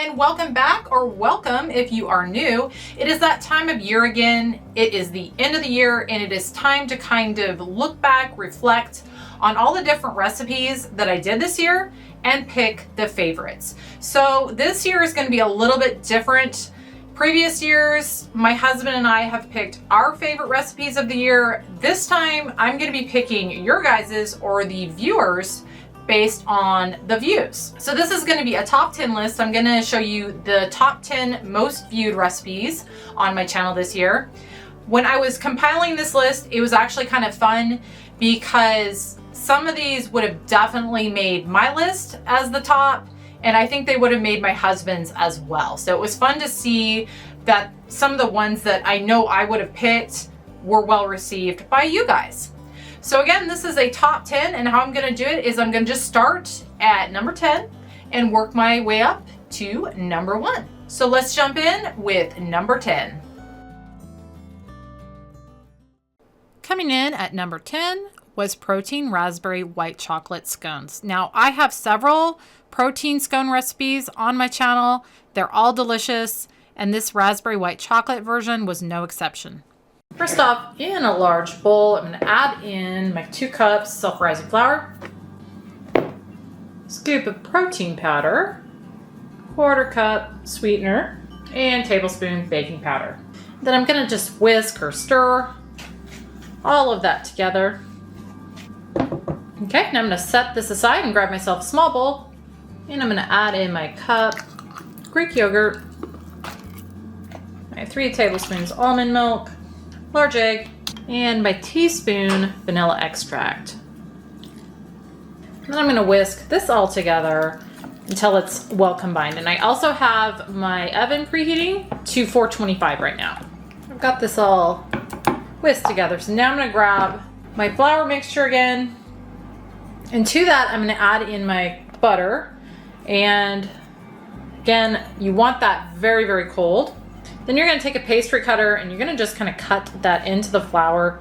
and welcome back, or welcome if you are new. It is that time of year again. It is the end of the year and it is time to kind of look back, reflect on all the different recipes that I did this year and pick the favorites. So this year is going to be a little bit different. Previous years, my husband and I have picked our favorite recipes of the year. This time, I'm going to be picking your guys's, or the viewers, based on the views. So this is going to be a top 10 list. I'm going to show you the top 10 most viewed recipes on my channel this year. When I was compiling this list, it was actually kind of fun because some of these would have definitely made my list as the top, and I think they would have made my husband's as well. So it was fun to see that some of the ones that I know I would have picked were well received by you guys. So again, this is a top 10, and how I'm gonna do it is I'm gonna just start at number 10 and work my way up to number 1. So let's jump in with number 10. Coming in at number 10 was protein raspberry white chocolate scones. Now I have several protein scone recipes on my channel. They're all delicious, and this raspberry white chocolate version was no exception. First off, in a large bowl, I'm going to add in my 2 cups self-rising flour, scoop of protein powder, 1/4 cup sweetener, and tablespoon baking powder. Then I'm going to just whisk or stir all of that together. Okay, now I'm going to set this aside and grab myself a small bowl, and I'm going to add in my cup Greek yogurt, my 3 tablespoons almond milk, large egg, and my teaspoon vanilla extract. Then I'm going to whisk this all together until it's well combined. And I also have my oven preheating to 425 right now. I've got this all whisked together. So now I'm going to grab my flour mixture again. And to that, I'm going to add in my butter. And again, you want that very, very cold. Then you're going to take a pastry cutter and you're going to just kind of cut that into the flour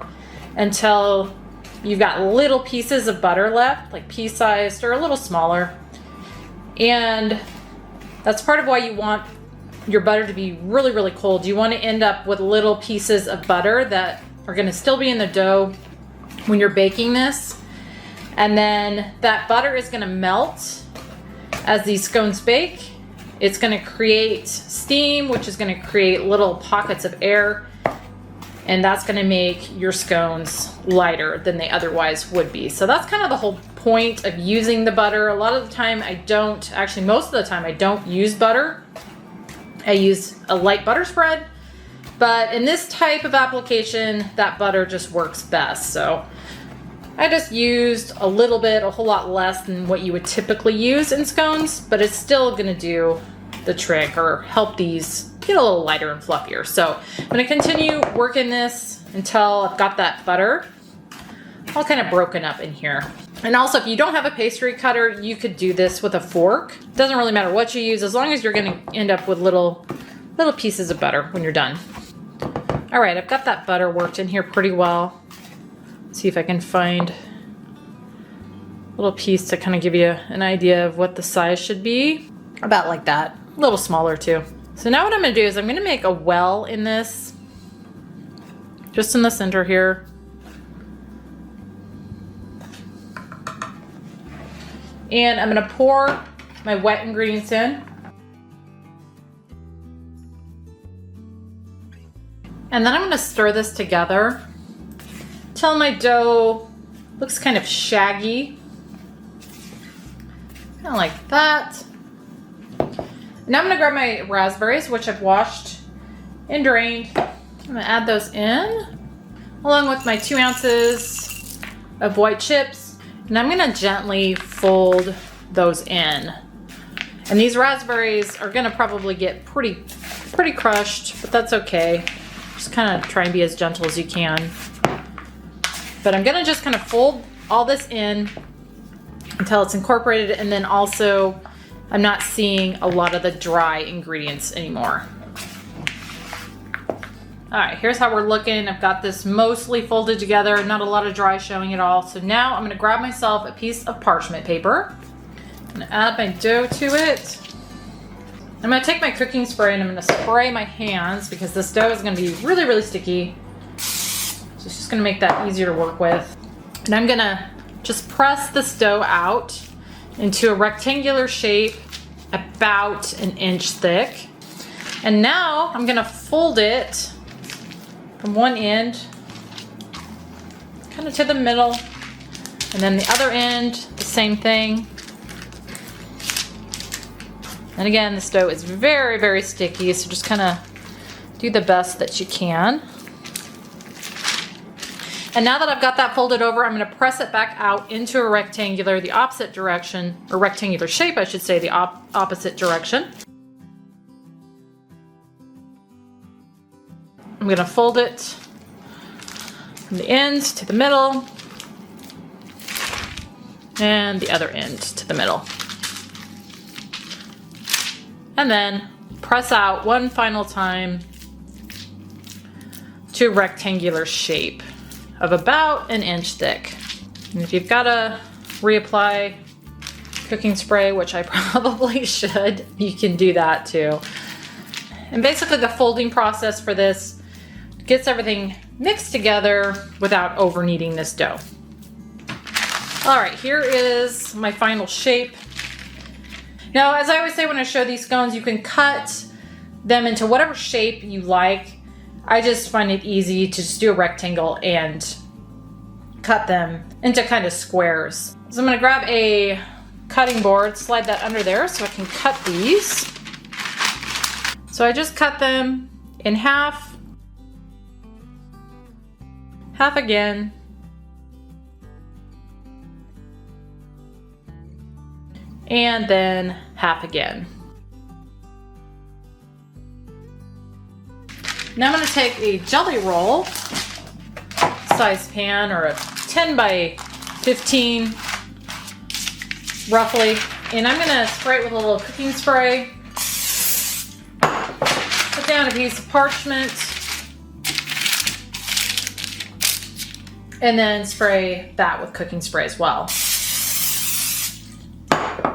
until you've got little pieces of butter left, like pea-sized or a little smaller. And that's part of why you want your butter to be really, really cold. You want to end up with little pieces of butter that are going to still be in the dough when you're baking this. And then that butter is going to melt as these scones bake. It's going to create steam, which is going to create little pockets of air, and that's going to make your scones lighter than they otherwise would be. So that's kind of the whole point of using the butter. A lot of the time I don't, actually most of the time I don't use butter. I use a light butter spread, but in this type of application, that butter just works best. So I just used a little bit, a whole lot less than what you would typically use in scones, but it's still going to do the trick or help these get a little lighter and fluffier. So I'm going to continue working this until I've got that butter all kind of broken up in here. And also, if you don't have a pastry cutter, you could do this with a fork. It doesn't really matter what you use, as long as you're going to end up with little pieces of butter when you're done. All right, I've got that butter worked in here pretty well. Let's see if I can find a little piece to kind of give you an idea of what the size should be. About like that. A little smaller too. So now what I'm going to do is I'm going to make a well in this, just in the center here. And I'm going to pour my wet ingredients in. And then I'm going to stir this together until my dough looks kind of shaggy. Kind of like that. Now I'm going to grab my raspberries, which I've washed and drained. I'm going to add those in, along with my 2 ounces of white chips. And I'm going to gently fold those in. And these raspberries are going to probably get pretty crushed, but that's okay. Just kind of try and be as gentle as you can. But I'm going to just kind of fold all this in until it's incorporated, and then also I'm not seeing a lot of the dry ingredients anymore. All right, here's how we're looking. I've got this mostly folded together, not a lot of dry showing at all. So now I'm gonna grab myself a piece of parchment paper. I'm gonna add my dough to it. I'm gonna take my cooking spray and I'm gonna spray my hands because this dough is gonna be really, really sticky. So it's just gonna make that easier to work with. And I'm gonna just press this dough out into a rectangular shape about 1 inch thick. And now I'm gonna fold it from one end, kind of to the middle, and then the other end, the same thing. And again, this dough is very, very sticky, so just kind of do the best that you can. And now that I've got that folded over, I'm going to press it back out into a rectangular, the opposite direction, or rectangular shape, I should say, the opposite direction. I'm going to fold it from the ends to the middle, and the other end to the middle. And then press out one final time to a rectangular shape of about 1 inch thick. And if you've got to reapply cooking spray, which I probably should, you can do that too. And basically the folding process for this gets everything mixed together without over kneading this dough. All right, here is my final shape. Now, as I always say when I show these scones, you can cut them into whatever shape you like. I just find it easy to just do a rectangle and cut them into kind of squares. So I'm gonna grab a cutting board, slide that under there so I can cut these. So I just cut them in half, half again, and then half again. Now I'm going to take a jelly roll size pan, or a 10 by 15 roughly, and I'm going to spray it with a little cooking spray. Put down a piece of parchment and then spray that with cooking spray as well.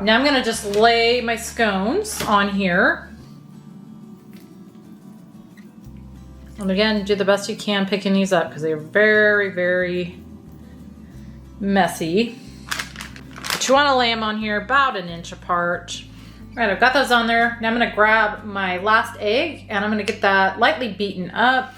Now I'm gonna just lay my scones on here. And again, do the best you can picking these up because they're very, very messy. But you wanna lay them on here about 1 inch apart. All right, I've got those on there. Now I'm gonna grab my last egg and I'm gonna get that lightly beaten up.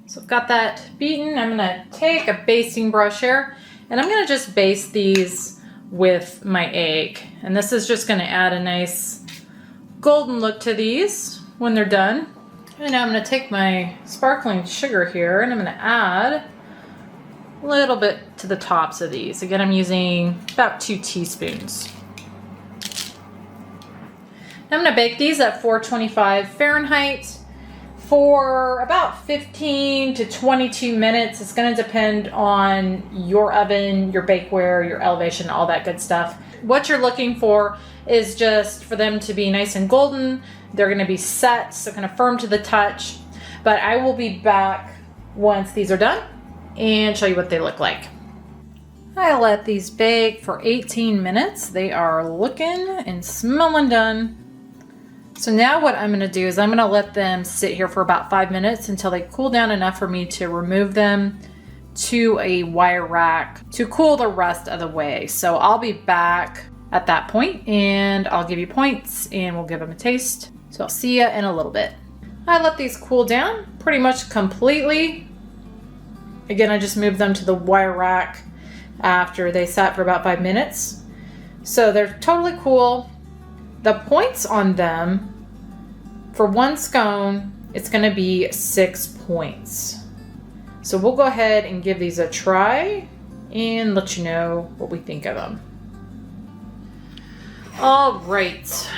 So I've got that beaten. I'm gonna take a basting brush here and I'm gonna just baste these with my egg. And this is just gonna add a nice golden look to these when they're done. And now I'm gonna take my sparkling sugar here and I'm gonna add a little bit to the tops of these. Again, I'm using about 2 teaspoons. Now I'm gonna bake these at 425 Fahrenheit for about 15 to 22 minutes. It's gonna depend on your oven, your bakeware, your elevation, all that good stuff. What you're looking for is just for them to be nice and golden. They're gonna be set, so kind of firm to the touch. But I will be back once these are done and show you what they look like. I let these bake for 18 minutes. They are looking and smelling done. So now what I'm gonna do is I'm gonna let them sit here for about 5 minutes until they cool down enough for me to remove them to a wire rack to cool the rest of the way. So I'll be back at that point and I'll give you points and we'll give them a taste. So I'll see you in a little bit. I let these cool down pretty much completely. Again, I just moved them to the wire rack after they sat for about 5 minutes. So they're totally cool. The points on them, for one scone, it's gonna be 6 points. So we'll go ahead and give these a try and let you know what we think of them. All right.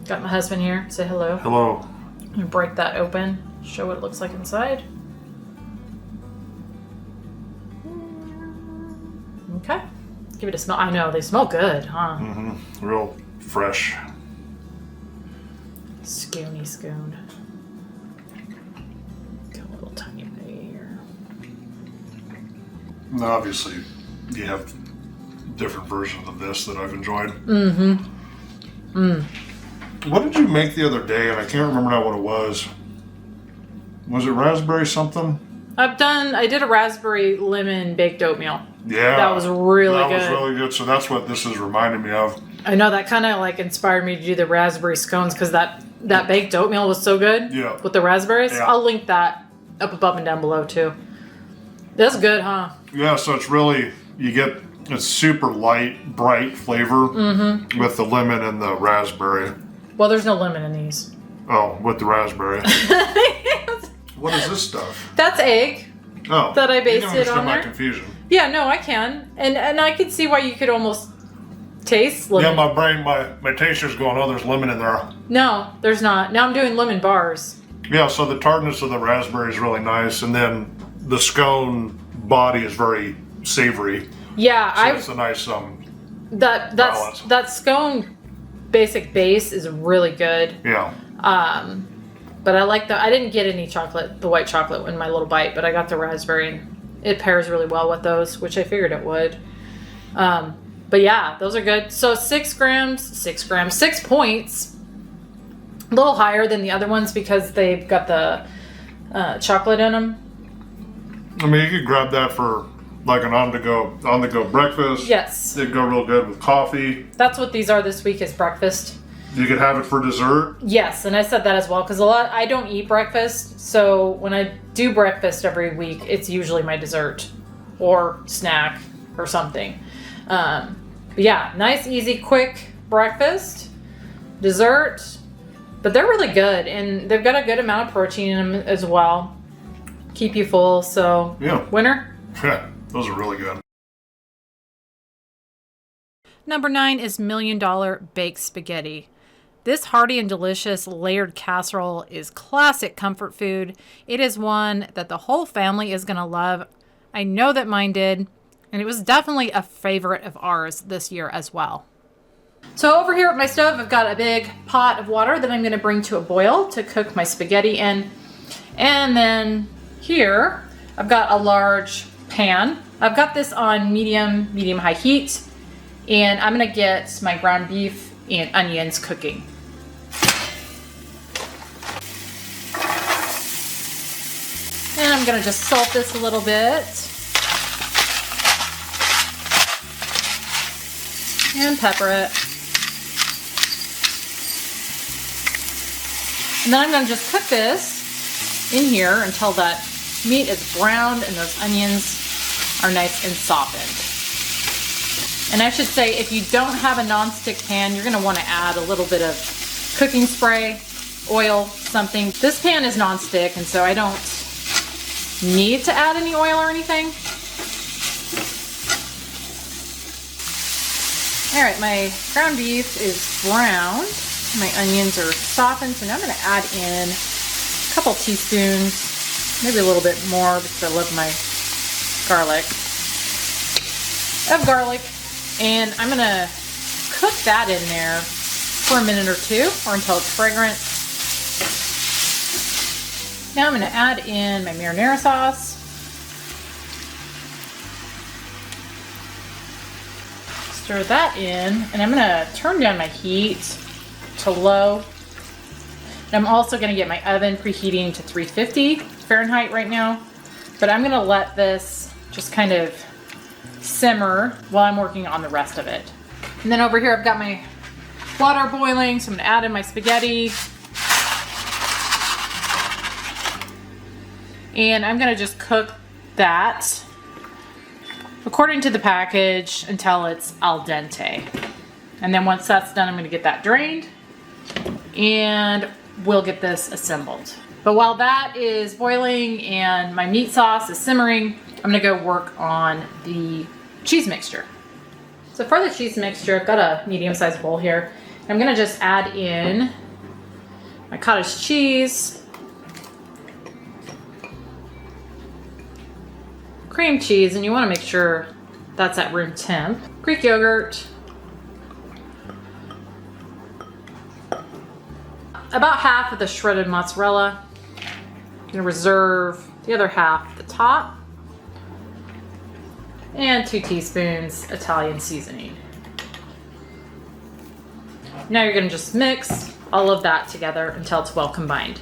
Got my husband here. Say hello. Hello. I'm gonna break that open, show what it looks like inside. Okay. Give it a smell. I know, they smell good, huh? Mm-hmm. Real fresh. Scony scone. Got a little tiny bit here. Now, obviously, you have different versions of this that I've enjoyed. Mm-hmm. Mm. What did you make the other day? And I can't remember now what it was. Was it raspberry something? I did a raspberry lemon baked oatmeal. Yeah. That was really good. That was really good. So that's what this is reminding me of. I know that kind of like inspired me to do the raspberry scones because that baked oatmeal was so good. Yeah. With the raspberries. Yeah. I'll link that up above and down below too. That's good, huh? Yeah, so it's really, you get a super light, bright flavor with the lemon and the raspberry. Well, there's no lemon in these. Oh, with the raspberry. What is this stuff? That's egg. Oh. That I based you it on my there. confusion. Yeah, no, I can. And I can see why you could almost taste lemon. Yeah, my brain, my taster's going, oh, there's lemon in there. No, there's not. Now I'm doing lemon bars. Yeah, so the tartness of the raspberry is really nice, and then the scone body is very savory. Yeah, So it's a nice balance. that scone basic base is really good. Yeah. But I like I didn't get any chocolate, the white chocolate in my little bite, but I got the raspberry and it pairs really well with those, which I figured it would. But yeah, those are good. So 6 points. A little higher than the other ones because they've got the chocolate in them. I mean, you could grab that for like an on the go breakfast. Yes. It'd go real good with coffee. That's what these are this week is breakfast. You could have it for dessert. Yes, and I said that as well because I don't eat breakfast. So when I do breakfast every week, it's usually my dessert or snack or something. But yeah, nice, easy, quick breakfast, dessert. But they're really good, and they've got a good amount of protein in them as well. Keep you full, so Yeah. winner. Yeah, those are really good. Number 9 is $1 Million Baked Spaghetti. This hearty and delicious layered casserole is classic comfort food. It is one that the whole family is going to love. I know that mine did, and it was definitely a favorite of ours this year as well. So over here at my stove, I've got a big pot of water that I'm going to bring to a boil to cook my spaghetti in. And then here, I've got a large pan. I've got this on medium-high heat. And I'm going to get my ground beef and onions cooking. And I'm going to just salt this a little bit. And pepper it. And then I'm going to just cook this in here until that meat is browned and those onions are nice and softened. And I should say, if you don't have a non-stick pan, you're going to want to add a little bit of cooking spray, oil, something. This pan is non-stick, and so I don't need to add any oil or anything. All right, my ground beef is browned. My onions are softened, so now I'm going to add in a couple teaspoons, maybe a little bit more because I love my garlic. And I'm going to cook that in there for a minute or two or until it's fragrant. Now I'm going to add in my marinara sauce. Stir that in, and I'm going to turn down my heat to low. And I'm also going to get my oven preheating to 350 Fahrenheit right now. But I'm going to let this just kind of simmer while I'm working on the rest of it. And then over here I've got my water boiling, so I'm going to add in my spaghetti. And I'm going to just cook that according to the package until it's al dente. And then once that's done, I'm going to get that drained and we'll get this assembled. But while that is boiling and my meat sauce is simmering, I'm going to go work on the cheese mixture. So for the cheese mixture, I've got a medium-sized bowl here. I'm going to just add in my cottage cheese, cream cheese, and you want to make sure that's at room temp, Greek yogurt, about half of the shredded mozzarella. I'm going to reserve the other half at the top, and 2 teaspoons Italian seasoning. Now you're going to just mix all of that together until it's well combined.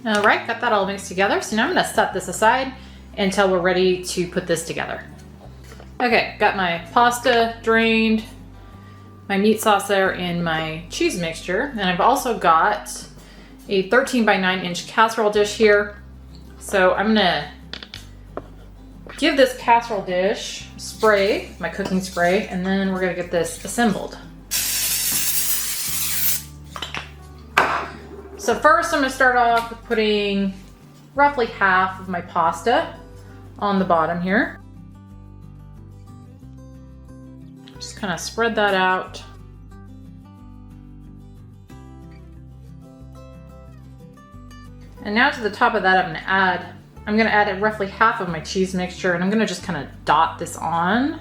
All right, got that all mixed together. So now I'm gonna set this aside until we're ready to put this together. Okay, got my pasta drained, my meat sauce there, and my cheese mixture. And I've also got a 13 by 9 inch casserole dish here. So I'm gonna give this casserole dish spray, my cooking spray, and then we're gonna get this assembled. So first I'm gonna start off with putting roughly half of my pasta on the bottom here. Just kind of spread that out. And now to the top of that I'm gonna add roughly half of my cheese mixture, and I'm gonna just kind of dot this on.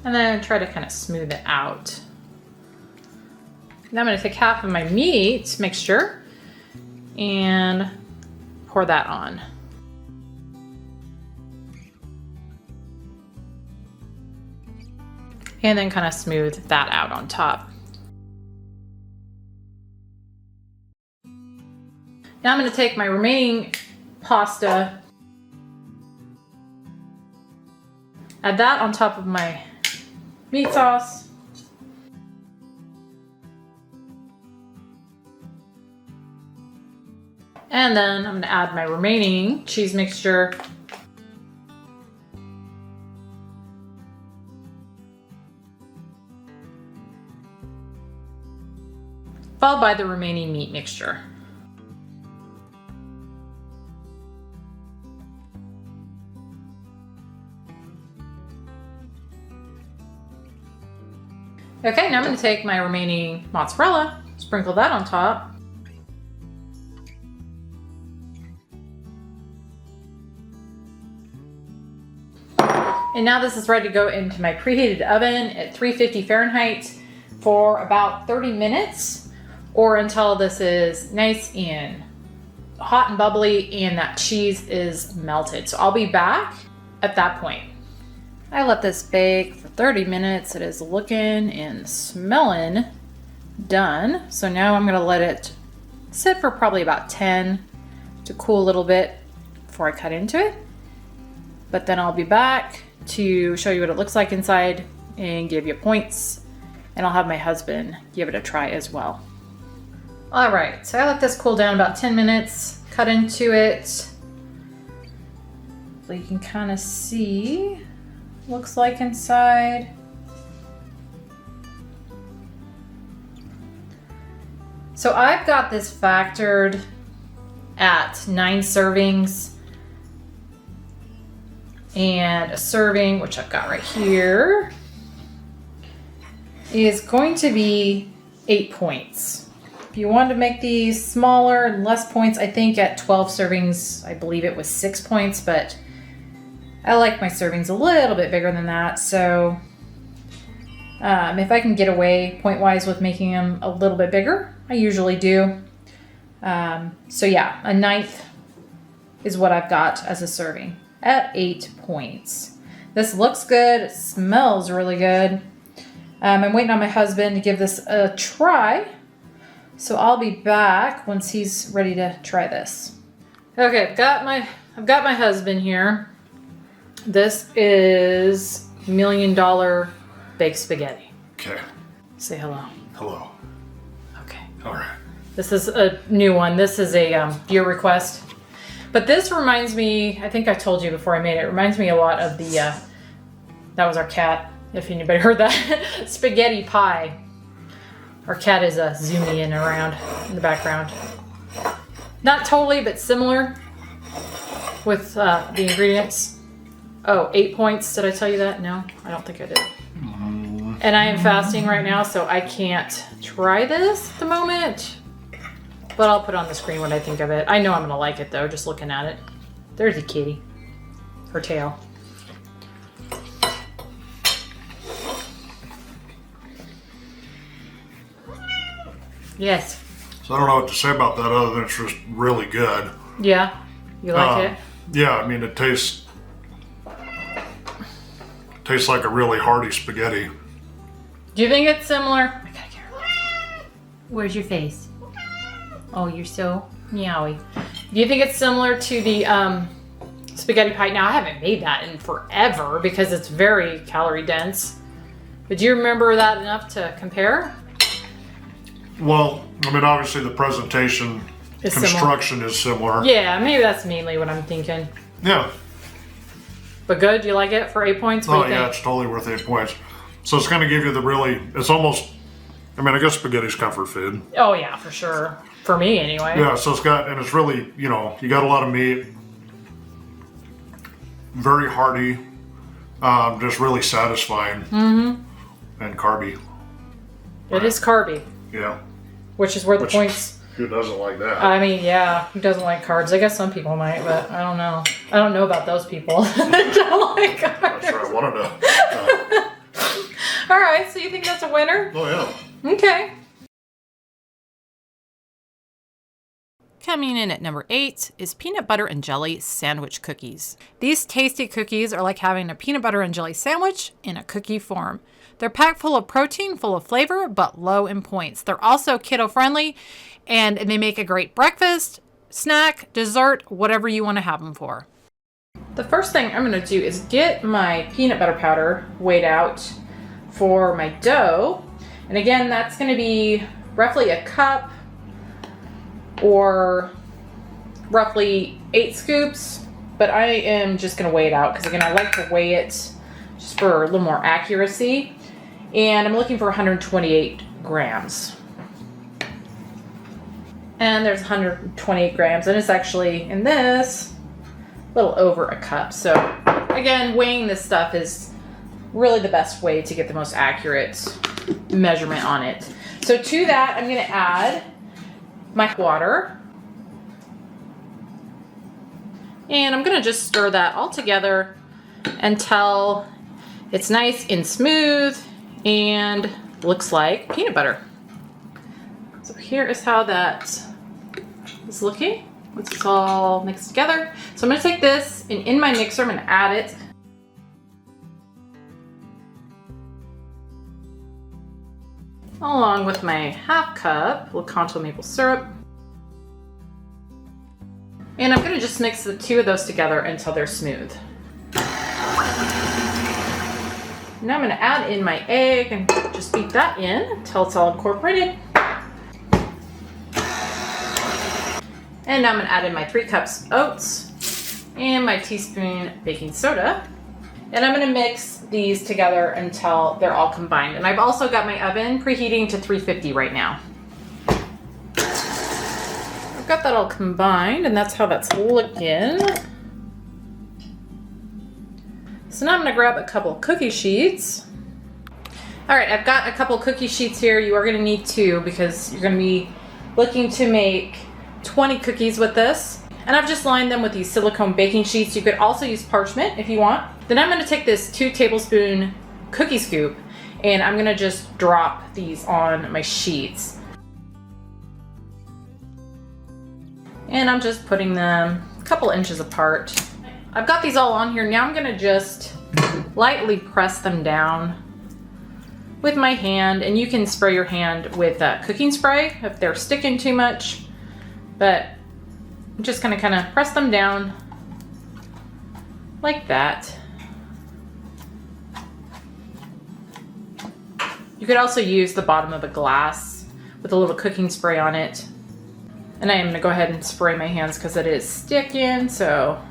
And then try to kind of smooth it out. Now I'm gonna take half of my meat mixture and pour that on. And then kind of smooth that out on top. Now I'm gonna take my remaining pasta, add that on top of my meat sauce. And then I'm gonna add my remaining cheese mixture. Followed by the remaining meat mixture. Okay, now I'm going to take my remaining mozzarella, sprinkle that on top. And now this is ready to go into my preheated oven at 350 Fahrenheit for about 30 minutes, or until this is nice and hot and bubbly and that cheese is melted. So I'll be back at that point. I let this bake for 30 minutes. It is looking and smelling done. So now I'm gonna let it sit for probably about 10 to cool a little bit before I cut into it. But then I'll be back to show you what it looks like inside and give you points. And I'll have my husband give it a try as well. All right, so I let this cool down about 10 minutes, cut into it. So you can kind of see looks like inside. So I've got this factored at 9 servings, and a serving, which I've got right here, is going to be 8 points. If you wanted to make these smaller and less points, I think at 12 servings, I believe it was 6 points, but I like my servings a little bit bigger than that, so if I can get away point-wise with making them a little bit bigger, I usually do. So yeah, a 1/9 is what I've got as a serving at 8 points. This looks good, it smells really good. I'm waiting on my husband to give this a try, so I'll be back once he's ready to try this. Okay, I've got my husband here. This is $1 Million baked spaghetti. Okay. Say hello. Hello. Okay. All right. This is a new one. This is a viewer request. But this reminds me, I think I told you before I made it, reminds me a lot of the, that was our cat, if anybody heard that, spaghetti pie. Our cat is zooming in around in the background. Not totally, but similar with the ingredients. Oh, 8 points. Did I tell you that? No, I don't think I did. And I am fasting right now, so I can't try this at the moment. But I'll put on the screen what I think of it. I know I'm going to like it, though, just looking at it. There's a kitty. Her tail. Yes. So I don't know what to say about that other than it's just really good. Yeah? You like it? Yeah, I mean, it tastes tastes like a really hearty spaghetti. Do you think it's similar? I gotta get her. Where's your face? Oh, you're so meowy. Do you think it's similar to the spaghetti pie? Now, I haven't made that in forever because it's very calorie dense. But do you remember that enough to compare? Well, I mean, obviously the presentation, construction is similar. Yeah, maybe that's mainly what I'm thinking. Yeah. But good? You like it for 8 points? Oh, yeah, it's totally worth 8 points. So it's going to give you the really, it's almost, I mean, I guess spaghetti's comfort food. Oh, yeah, for sure. For me, anyway. Yeah, so it's got, and it's really, you know, you got a lot of meat. Very hearty. Just really satisfying. Mm-hmm. And carby. It is carby. Yeah. Which is where the points... Who doesn't like that? I mean, yeah, who doesn't like carbs? I guess some people might, but I don't know. I don't know about those people that don't like carbs. Not sure I want to know. All right, so you think that's a winner? Oh, yeah. Okay. Coming in at number 8 is peanut butter and jelly sandwich cookies. These tasty cookies are like having a peanut butter and jelly sandwich in a cookie form. They're packed full of protein, full of flavor, but low in points. They're also keto friendly, and they make a great breakfast, snack, dessert, whatever you want to have them for. The first thing I'm going to do is get my peanut butter powder weighed out for my dough. And again, that's going to be roughly a cup or roughly 8 scoops. But I am just going to weigh it out because, again, I like to weigh it just for a little more accuracy. And I'm looking for 128 grams. And there's 128 grams, and it's actually in this a little over a cup. So again, weighing this stuff is really the best way to get the most accurate measurement on it. So to that, I'm going to add my water. And I'm going to just stir that all together until it's nice and smooth and looks like peanut butter. So here is how that is looking once it's all mixed together. So I'm going to take this and in my mixer I'm going to add it. Along with my ½ cup Lightened-up maple syrup. And I'm going to just mix the two of those together until they're smooth. Now I'm going to add in my egg and just beat that in until it's all incorporated. And now I'm going to add in my 3 cups oats and my teaspoon baking soda. And I'm going to mix these together until they're all combined. And I've also got my oven preheating to 350 right now. I've got that all combined, and that's how that's looking. So now I'm going to grab a couple cookie sheets. All right, I've got a couple cookie sheets here. You are going to need 2 because you're going to be looking to make 20 cookies with this. And I've just lined them with these silicone baking sheets. You could also use parchment if you want. Then I'm going to take this 2 tablespoon cookie scoop and I'm going to just drop these on my sheets. And I'm just putting them a couple inches apart. I've got these all on here. Now I'm going to just lightly press them down with my hand. And you can spray your hand with cooking spray if they're sticking too much. But I'm just going to kind of press them down like that. You could also use the bottom of a glass with a little cooking spray on it. And I am going to go ahead and spray my hands because it is sticking. So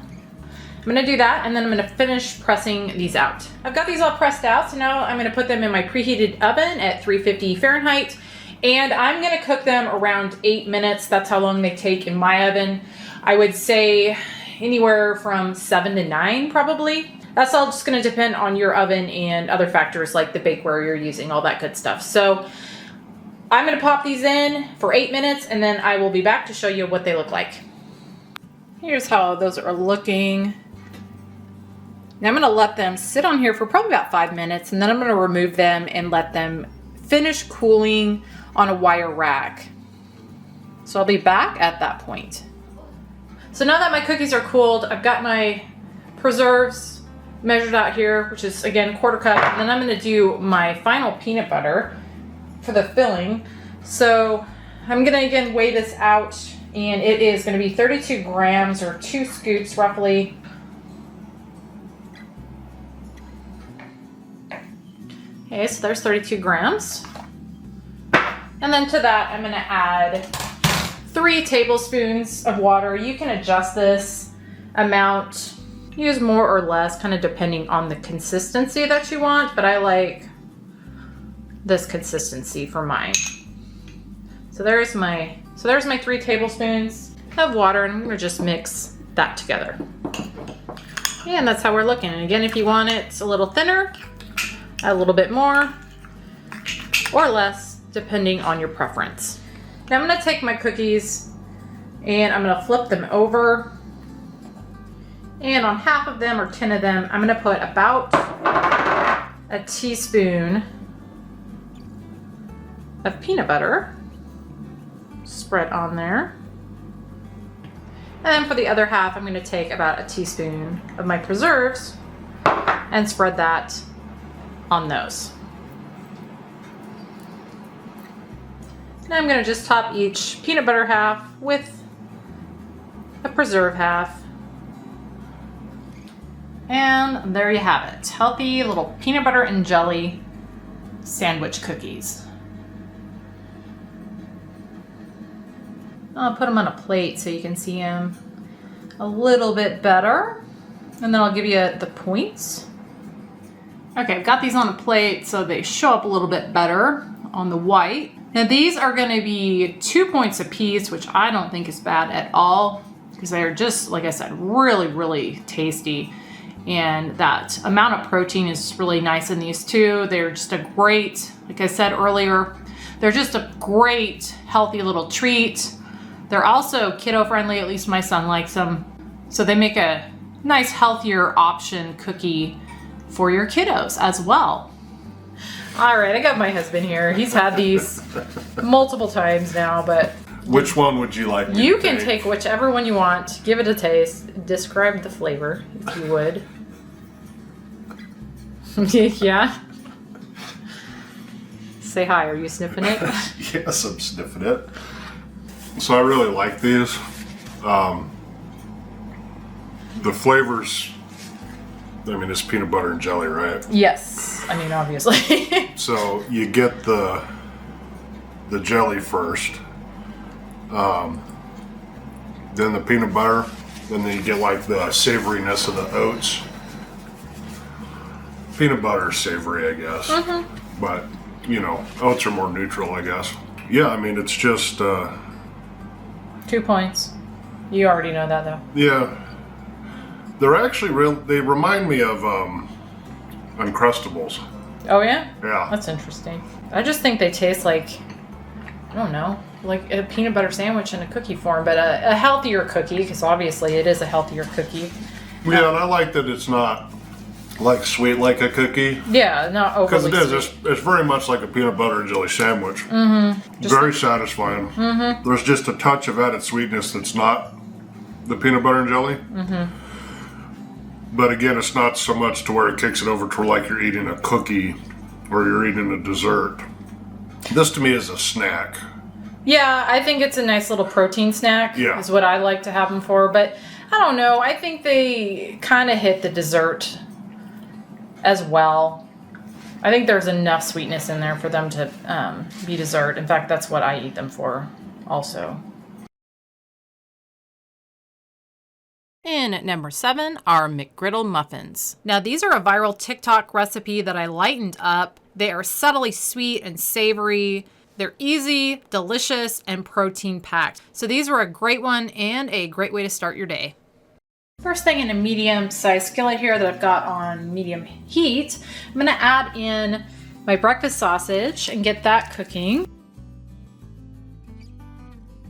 I'm going to do that, and then I'm going to finish pressing these out. I've got these all pressed out, so now I'm going to put them in my preheated oven at 350 Fahrenheit. And I'm going to cook them around 8 minutes. That's how long they take in my oven. I would say anywhere from 7 to 9 probably. That's all just going to depend on your oven and other factors like the bakeware you're using, all that good stuff. So I'm going to pop these in for 8 minutes, and then I will be back to show you what they look like. Here's how those are looking. Now I'm going to let them sit on here for probably about 5 minutes, and then I'm going to remove them and let them finish cooling on a wire rack. So I'll be back at that point. So now that my cookies are cooled, I've got my preserves measured out here, which is again 1/4 cup. And then I'm going to do my final peanut butter for the filling. So I'm going to again weigh this out, and it is going to be 32 grams or 2 scoops roughly. Okay, so there's 32 grams. And then to that, I'm going to add 3 tablespoons of water. You can adjust this amount, use more or less, kind of depending on the consistency that you want, but I like this consistency for mine. So there's my 3 tablespoons of water, and I'm going to just mix that together. And that's how we're looking. And again, if you want it a little thinner, add a little bit more or less, depending on your preference. Now I'm going to take my cookies and I'm going to flip them over. And on half of them or 10 of them, I'm going to put about a teaspoon of peanut butter spread on there. And then for the other half, I'm going to take about a teaspoon of my preserves and spread that on those. Now I'm going to just top each peanut butter half with a preserve half. And there you have it. Healthy little peanut butter and jelly sandwich cookies. I'll put them on a plate so you can see them a little bit better. And then I'll give you the points. Okay, I've got these on a plate so they show up a little bit better on the white. Now these are going to be 2 points a piece, which I don't think is bad at all, because they are just, like I said, really, really tasty. And that amount of protein is really nice in these too. They're just a great, like I said earlier, they're just a great healthy little treat. They're also kiddo friendly, at least my son likes them. So they make a nice healthier option cookie for your kiddos as well. All right, I got my husband here. He's had these multiple times now, but which one would you like me you to can take whichever one you want. Give it a taste. Describe the flavor, if you would. Yeah. Say hi. Are you sniffing it? Yes, I'm sniffing it. So I really like these. The flavors, I mean, it's peanut butter and jelly, right? Yes. I mean, obviously. So you get the jelly first, then the peanut butter, and then you get like the savoriness of the oats. Peanut butter is savory, I guess. Mm-hmm. But, you know, oats are more neutral, I guess. Yeah, I mean, it's just... 2 points. You already know that, though. Yeah. They're actually real... They remind me of Uncrustables. Oh, yeah? Yeah. That's interesting. I just think they taste like, I don't know, like a peanut butter sandwich in a cookie form, but a healthier cookie, because obviously it is a healthier cookie. Yeah, and I like that it's not like sweet like a cookie. Yeah, not overly because it is. sweet. It's very much like a peanut butter and jelly sandwich. Mm-hmm. Very satisfying. Mm-hmm. There's just a touch of added sweetness that's not the peanut butter and jelly. Mm-hmm. But again, it's not so much to where it kicks it over to like you're eating a cookie or you're eating a dessert. This to me is a snack. Yeah, I think it's a nice little protein snack. Yeah. Is what I like to have them for. But I don't know. I think they kind of hit the dessert as well. I think there's enough sweetness in there for them to be dessert. In fact, that's what I eat them for also. In number 7 are McGriddle Muffins. Now these are a viral TikTok recipe that I lightened up. They are subtly sweet and savory. They're easy, delicious, and protein packed. So these were a great one and a great way to start your day. First thing, in a medium-sized skillet here that I've got on medium heat, I'm gonna add in my breakfast sausage and get that cooking.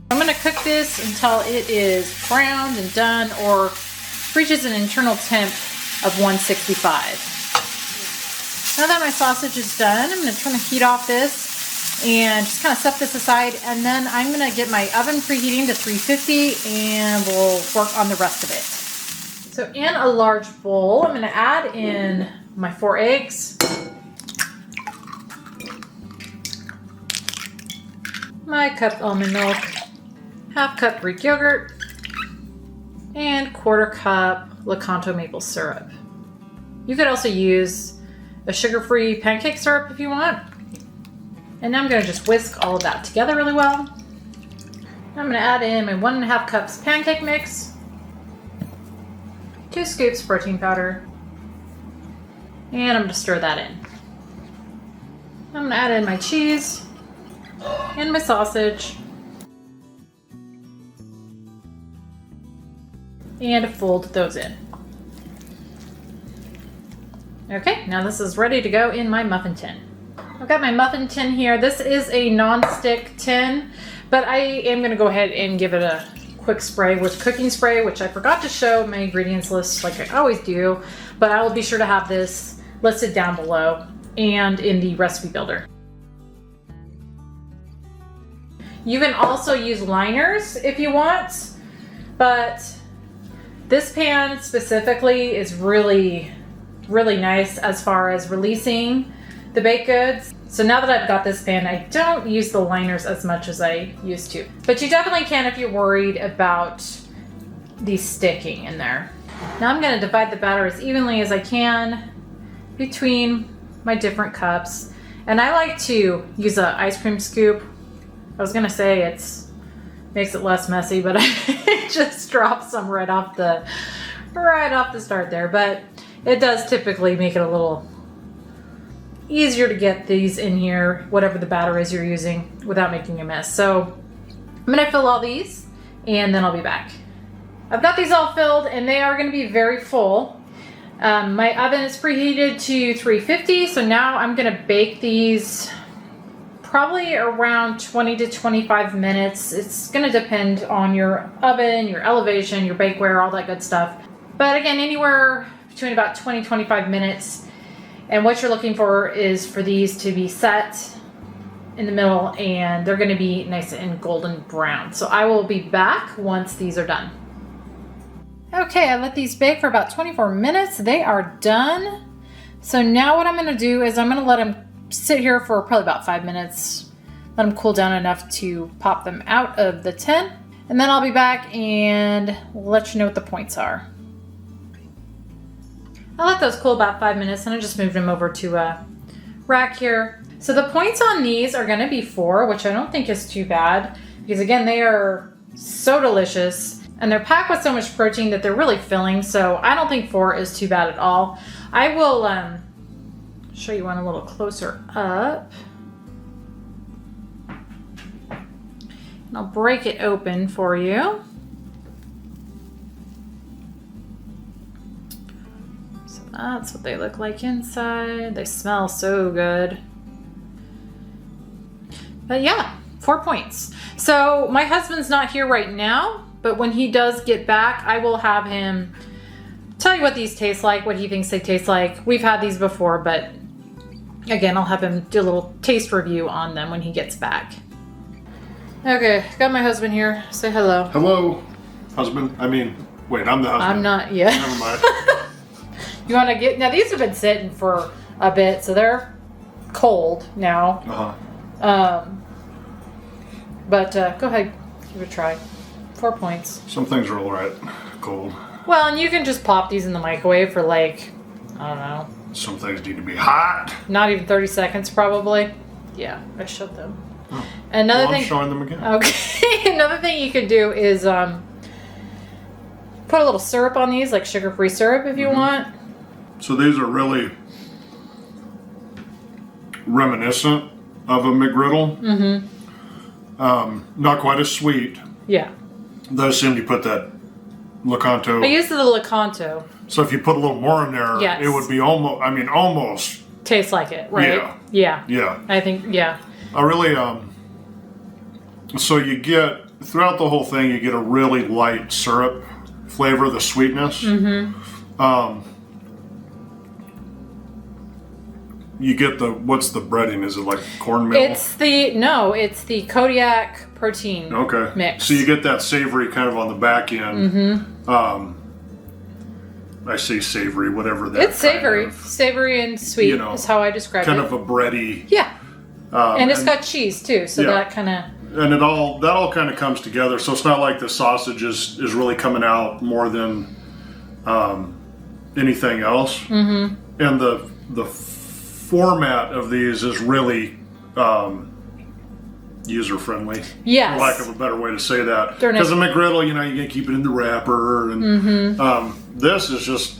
I'm gonna cook this until it is browned and done or reaches an internal temp of 165. Now that my sausage is done, I'm gonna turn the heat off this and just kind of set this aside, and then I'm gonna get my oven preheating to 350 and we'll work on the rest of it. So in a large bowl, I'm going to add in my 4 eggs, my cup almond milk, half cup Greek yogurt, and 1/4 cup Lightened-up maple syrup. You could also use a sugar-free pancake syrup if you want. And now I'm going to just whisk all of that together really well. I'm going to add in my 1.5 cups pancake mix, 2 scoops protein powder, and I'm going to stir that in. I'm going to add in my cheese and my sausage and fold those in. Okay, now this is ready to go in my muffin tin. I've got my muffin tin here. This is a non-stick tin, but I am going to go ahead and give it a quick spray with cooking spray, which I forgot to show my ingredients list like I always do, but I will be sure to have this listed down below and in the recipe builder. You can also use liners if you want, but this pan specifically is really nice as far as releasing the baked goods. So now that I've got this pan, I don't use the liners as much as I used to. But you definitely can if you're worried about these sticking in there. Now I'm going to divide the batter as evenly as I can between my different cups. And I like to use an ice cream scoop. I was going to say makes it less messy, but I just dropped some right off the start there. But it does typically make it a little easier to get these in here, whatever the batter is you're using, without making a mess. So I'm going to fill all these and then I'll be back. I've got these all filled and they are going to be very full. My oven is preheated to 350, so now I'm going to bake these probably around 20 to 25 minutes. It's going to depend on your oven, your elevation, your bakeware, all that good stuff. But again, anywhere between about 20-25 minutes. And what you're looking for is for these to be set in the middle and they're going to be nice and golden brown. So I will be back once these are done. Okay, I let these bake for about 24 minutes. They are done. So now what I'm going to do is I'm going to let them sit here for probably about 5 minutes. Let them cool down enough to pop them out of the tin. And then I'll be back and let you know what the points are. I let those cool about 5 minutes and I just moved them over to a rack here. So the points on these are going to be 4, which I don't think is too bad because again, they are so delicious and they're packed with so much protein that they're really filling. So I don't think 4 is too bad at all. I will show you one a little closer up. And I'll break it open for you. That's what they look like inside. They smell so good. But yeah, 4 points. So my husband's not here right now, but when he does get back, I will have him tell you what these taste like, what he thinks they taste like. We've had these before, but again, I'll have him do a little taste review on them when he gets back. Okay, got my husband here. Say hello. Hello, husband. Wait, I'm the husband. I'm not yet. Never mind. You want to get, now these have been sitting for a bit, so they're cold now. But go ahead, give it a try. 4 points. Some things are all right, cold. Well, and you can just pop these in the microwave for like, I don't know. Some things need to be hot. Not even 30 seconds probably. Yeah, I showed them. Oh. Another well, thing. I'm showing them again. Okay. Another thing you could do is put a little syrup on these, like sugar-free syrup if you want. So these are really reminiscent of a McGriddle. Not quite as sweet. Yeah. Those seem to put that Lightened-up. I used the Lightened-up. So if you put a little more in there, yes. It would be almost. Tastes like it, right? Yeah. Yeah. I think, yeah. I really, so you get, throughout the whole thing, you get a really light syrup flavor, the sweetness. You get what's the breading? Is it like cornmeal? It's the Kodiak protein mix. So you get that savory kind of on the back end. I say savory, whatever that. It's savory, savory and sweet you know, is how I describe kind it. of a bready. Yeah, and it's got cheese too, so that kind of. And that all kind of comes together. So it's not like the sausage is really coming out more than anything else. Mm-hmm. And the format of these is really user friendly. Yes. For lack of a better way to say that. Because the McGriddle, you gotta keep it in the wrapper, and this is just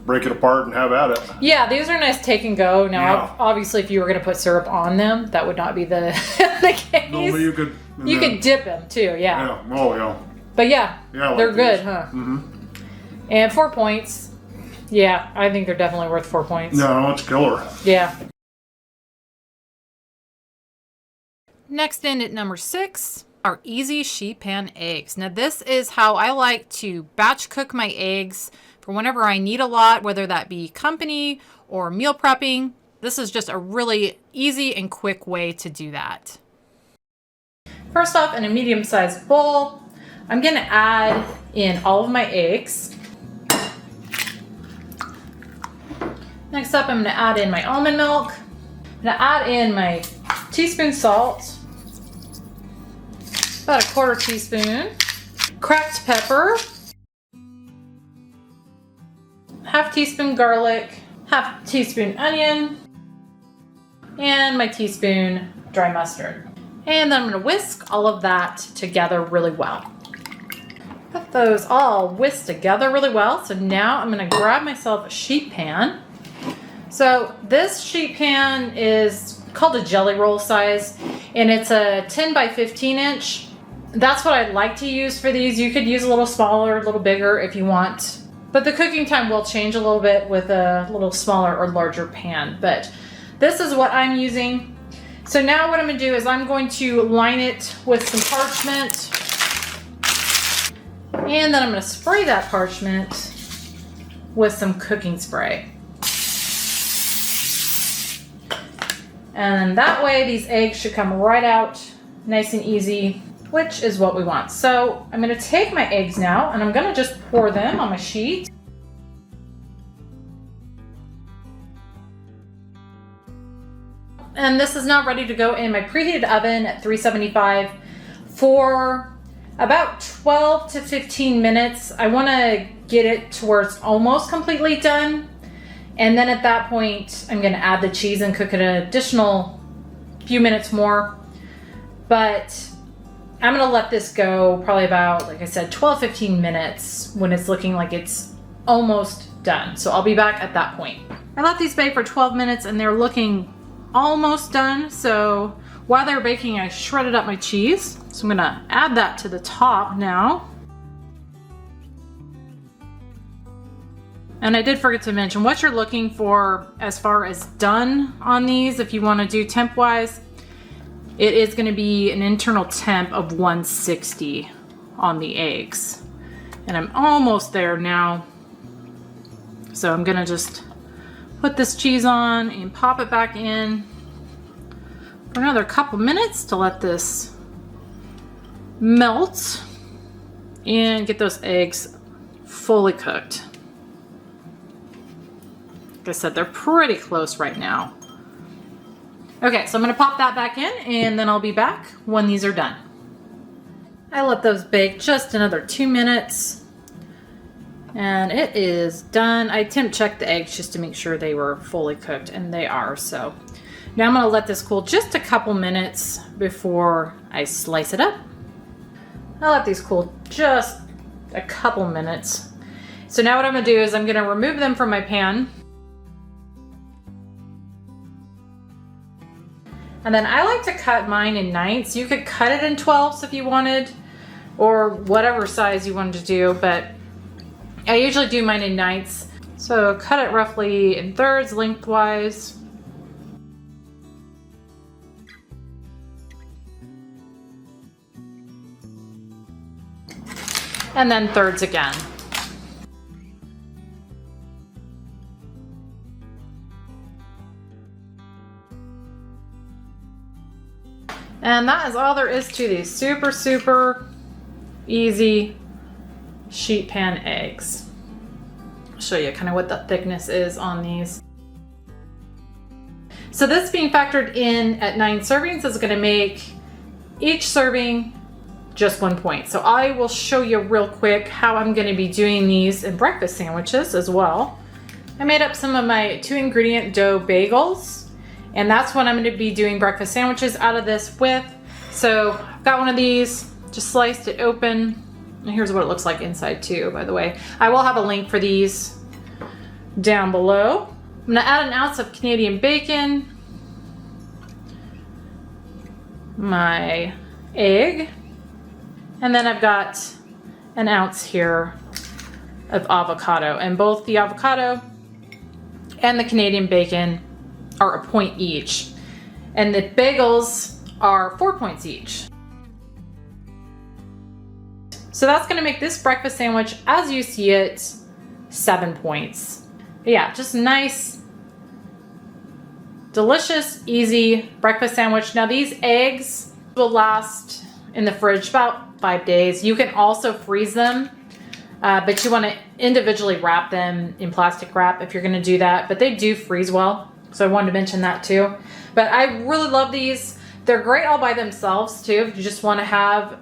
break it apart and have at it. Yeah, these are nice take and go. Now, obviously, if you were going to put syrup on them, that would not be the case. No, but you could dip them too. Yeah. Oh yeah. But they're good, these. huh? Mm-hmm. And 4 points. Yeah, I think they're definitely worth 4 points. No, it's killer. Yeah. Next in at number 6 are easy sheet pan eggs. Now this is how I like to batch cook my eggs for whenever I need a lot, whether that be company or meal prepping. This is just a really easy and quick way to do that. First off, in a medium-sized bowl, I'm going to add in all of my eggs. Next up, I'm going to add in my almond milk. I'm going to add in my teaspoon salt, about a 1/4 teaspoon, cracked pepper, 1/2 teaspoon garlic, 1/2 teaspoon onion, and my teaspoon dry mustard. And then I'm going to whisk all of that together really well. Got those all whisked together really well. So now I'm going to grab myself a sheet pan. So this sheet pan is called a jelly roll size, and it's a 10 by 15 inch. That's what I'd like to use for these. You could use a little smaller, a little bigger if you want. But the cooking time will change a little bit with a little smaller or larger pan. But this is what I'm using. So now what I'm going to do is I'm going to line it with some parchment. And then I'm going to spray that parchment with some cooking spray. And that way these eggs should come right out nice and easy, which is what we want. So I'm going to take my eggs now and I'm going to just pour them on my sheet. And this is now ready to go in my preheated oven at 375 for about 12 to 15 minutes. I want to get it to where it's almost completely done. And then at that point, I'm going to add the cheese and cook it an additional few minutes more. But I'm going to let this go probably about, like I said, 12-15 minutes when it's looking like it's almost done. So I'll be back at that point. I let these bake for 12 minutes and they're looking almost done. So while they're baking, I shredded up my cheese. So I'm going to add that to the top now. And I did forget to mention what you're looking for as far as done on these. If you want to do temp wise, it is going to be an internal temp of 160 on the eggs. And I'm almost there now. So I'm going to just put this cheese on and pop it back in for another couple minutes to let this melt and get those eggs fully cooked. Like I said, they're pretty close right now. Okay, so I'm gonna pop that back in and then I'll be back when these are done. I let those bake just another 2 minutes and it is done. I temp checked the eggs just to make sure they were fully cooked, and they are. So now I'm gonna let this cool just a couple minutes before I slice it up. I'll let these cool just a couple minutes. So now what I'm gonna do is I'm gonna remove them from my pan. And then I like to cut mine in 9ths. You could cut it in 12ths if you wanted, or whatever size you wanted to do, but I usually do mine in 9ths. So cut it roughly in 1/3 lengthwise. And then 1/3 again. And that is all there is to these super, super easy sheet pan eggs. show you kind of what the thickness is on these. So this being factored in at 9 servings is going to make each serving just 1 point. So I will show you real quick how I'm going to be doing these in breakfast sandwiches as well. I made up some of my 2-ingredient dough bagels, and that's what I'm going to be doing breakfast sandwiches out of this with. So I've got one of these, just sliced it open, and here's what it looks like inside too, by the way. I will have a link for these down below. I'm going to add 1 ounce of Canadian bacon, my egg, and then I've got 1 ounce here of avocado, and both the avocado and the Canadian bacon are 1 point each, and the bagels are 4 points each. So that's going to make this breakfast sandwich, as you see it, 7 points. But yeah, just nice, delicious, easy breakfast sandwich. Now these eggs will last in the fridge about 5 days. You can also freeze them, but you want to individually wrap them in plastic wrap if you're going to do that. But they do freeze well, so I wanted to mention that too. But I really love these. They're great all by themselves too, if you just want to have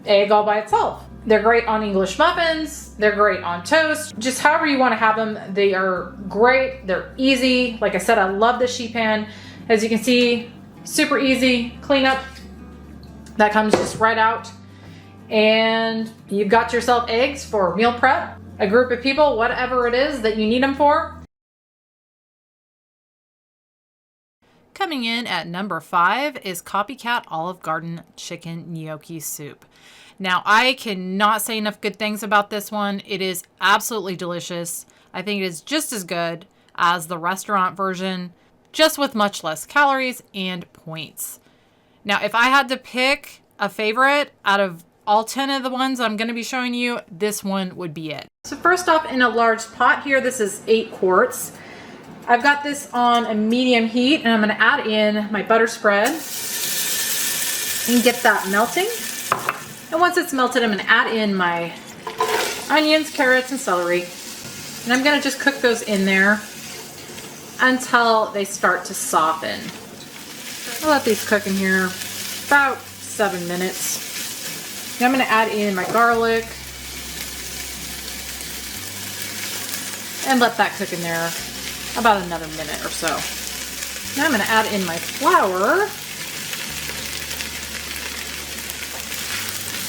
egg all by itself. They're great on English muffins. They're great on toast. Just however you want to have them, they are great. They're easy. Like I said, I love the sheet pan. As you can see, super easy cleanup. That comes just right out. And you've got yourself eggs for meal prep, a group of people, whatever it is that you need them for. Coming in at number 5 is COPYCAT Olive Garden Chicken Gnocchi Soup. Now, I cannot say enough good things about this one. It is absolutely delicious. I think it is just as good as the restaurant version, just with much less calories and points. Now, if I had to pick a favorite out of all 10 of the ones I'm going to be showing you, this one would be it. So first off, in a large pot here, this is 8 quarts. I've got this on a medium heat, and I'm going to add in my butter spread and get that melting. And once it's melted, I'm going to add in my onions, carrots, and celery. And I'm going to just cook those in there until they start to soften. I'll let these cook in here about 7 minutes. Now I'm going to add in my garlic and let that cook in there about another minute or so. Now I'm going to add in my flour.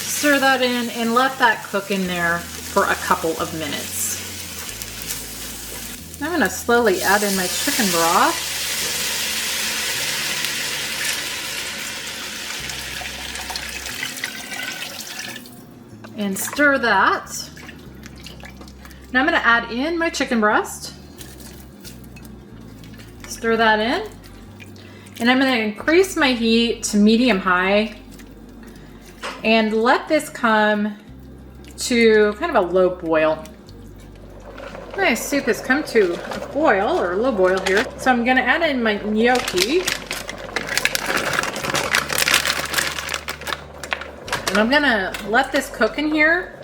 Stir that in and let that cook in there for a couple of minutes. I'm going to slowly add in my chicken broth. And stir that. Now I'm going to add in my chicken breast. Stir that in. And I'm going to increase my heat to medium-high and let this come to kind of a low boil. My soup has come to a boil, or a low boil here. So I'm going to add in my gnocchi. And I'm going to let this cook in here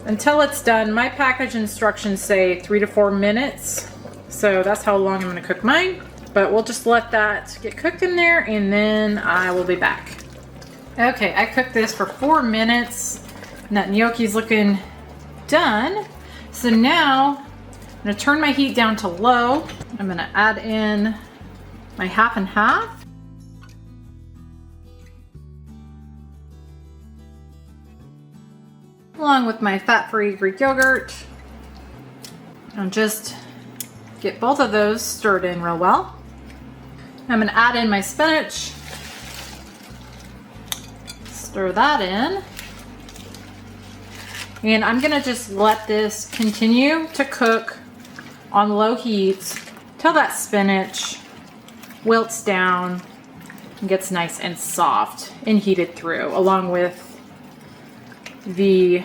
until it's done. My package instructions say 3 to 4 minutes. So that's how long I'm going to cook mine. But we'll just let that get cooked in there, and then I will be back. Okay, I cooked this for 4 minutes, and that gnocchi's looking done. So now I'm going to turn my heat down to low. I'm going to add in my half and half. Along with my fat-free Greek yogurt. And just get both of those stirred in real well. I'm going to add in my spinach. Stir that in. And I'm going to just let this continue to cook on low heat till that spinach wilts down and gets nice and soft and heated through, along with the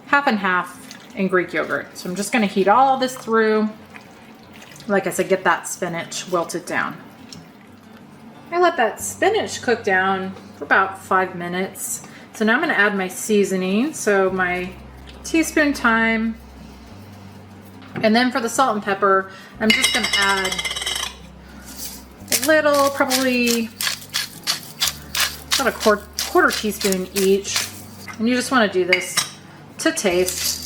half and half in Greek yogurt. So I'm just going to heat all this through. Like I said, get that spinach wilted down. I let that spinach cook down for about 5 minutes. So now I'm going to add my seasoning. So my teaspoon thyme, And then for the salt and pepper, I'm just gonna add a little, probably about a quarter teaspoon each. And you just wanna do this to taste.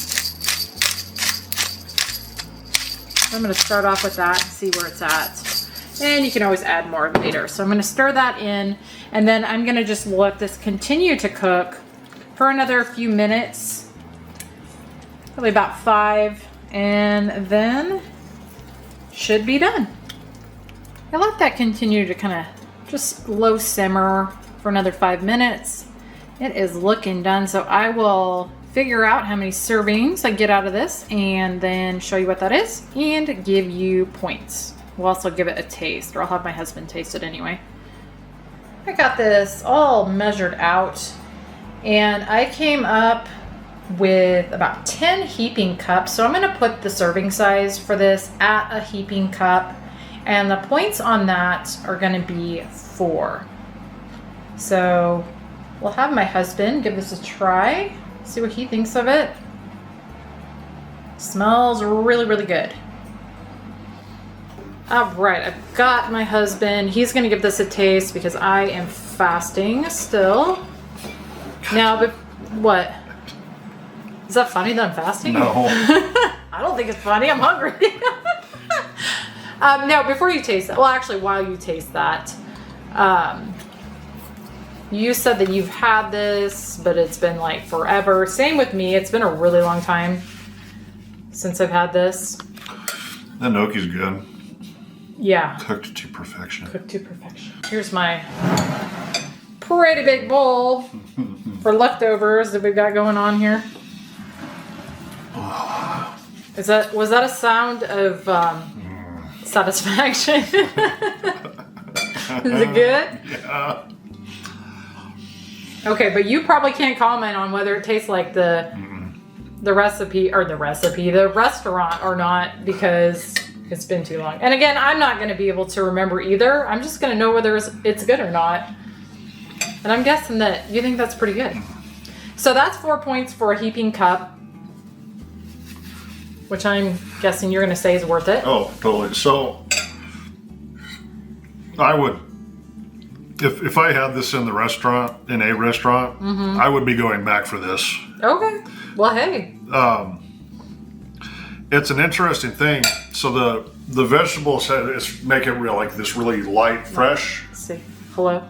I'm gonna start off with that and see where it's at. And you can always add more later. So I'm gonna stir that in, and then I'm gonna just let this continue to cook for another few minutes, probably about 5, and then should be done. I let that continue to kind of just low simmer for another 5 minutes. It is looking done, so I will figure out how many servings I get out of this and then show you what that is and give you points. We'll also give it a taste, or I'll have my husband taste it anyway. I got this all measured out, and I came up with about 10 heaping cups. So I'm gonna put the serving size for this at a heaping cup, and the points on that are gonna be 4. So we'll have my husband give this a try, see what he thinks of it. Smells really, really good. All right, I've got my husband. He's gonna give this a taste because I am fasting still. Now, but what? Is that funny that I'm fasting? No. I don't think it's funny. I'm hungry. Now, before you taste that, well, actually, while you taste that, you said that you've had this, but it's been like forever. Same with me. It's been a really long time since I've had this. The gnocchi's good. Yeah. Cooked to perfection. Cooked to perfection. Here's my pretty big bowl for leftovers that we've got going on here. Was that a sound of satisfaction? Is it good? Yeah. Okay, but you probably can't comment on whether it tastes like the recipe or the restaurant or not, because it's been too long. And again, I'm not going to be able to remember either. I'm just going to know whether it's good or not. And I'm guessing that you think that's pretty good. So that's 4 points for a heaping cup, which I'm guessing you're going to say is worth it. Oh, totally. So I would, if I had this in a restaurant, I would be going back for this. Okay. Well, hey. It's an interesting thing. So the vegetables make it real, like this really light, fresh. Let's see. Hello.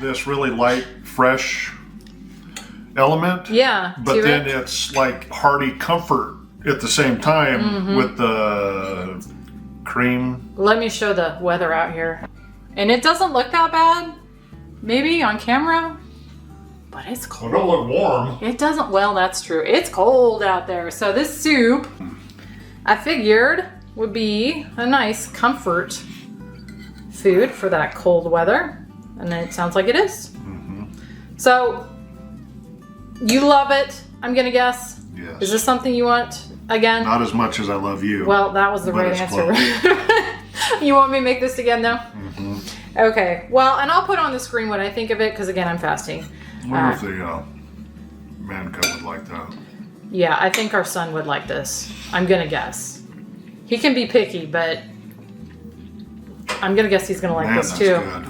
This really light, fresh element. Yeah. But then it's like hearty comfort at the same time with the cream. Let me show the weather out here. And it doesn't look that bad, maybe on camera, but it's cold. Well, it don't look warm. It doesn't, well, that's true. It's cold out there. So this soup, I figured, would be a nice comfort food for that cold weather. And it sounds like it is. So, you love it, I'm gonna guess? Yes. Is this something you want again? Not as much as I love you. Well, that was the right answer. You want me to make this again, though? Okay. Well, and I'll put on the screen what I think of it, because again, I'm fasting. I wonder if the man cub would like that. Yeah, I think our son would like this. I'm gonna guess. He can be picky, but I'm gonna guess he's gonna like this too. Good.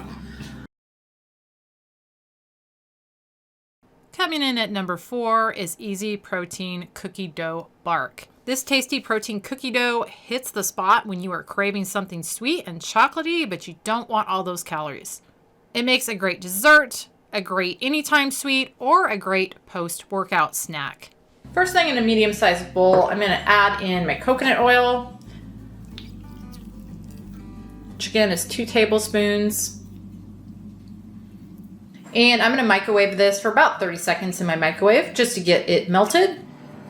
Coming in at number 4 is Easy Protein Cookie Dough Bark. This tasty protein cookie dough hits the spot when you are craving something sweet and chocolatey, but you don't want all those calories. It makes a great dessert, a great anytime sweet, or a great post-workout snack. First thing, in a medium-sized bowl, I'm going to add in my coconut oil, which again is 2 tablespoons. And I'm going to microwave this for about 30 seconds in my microwave just to get it melted.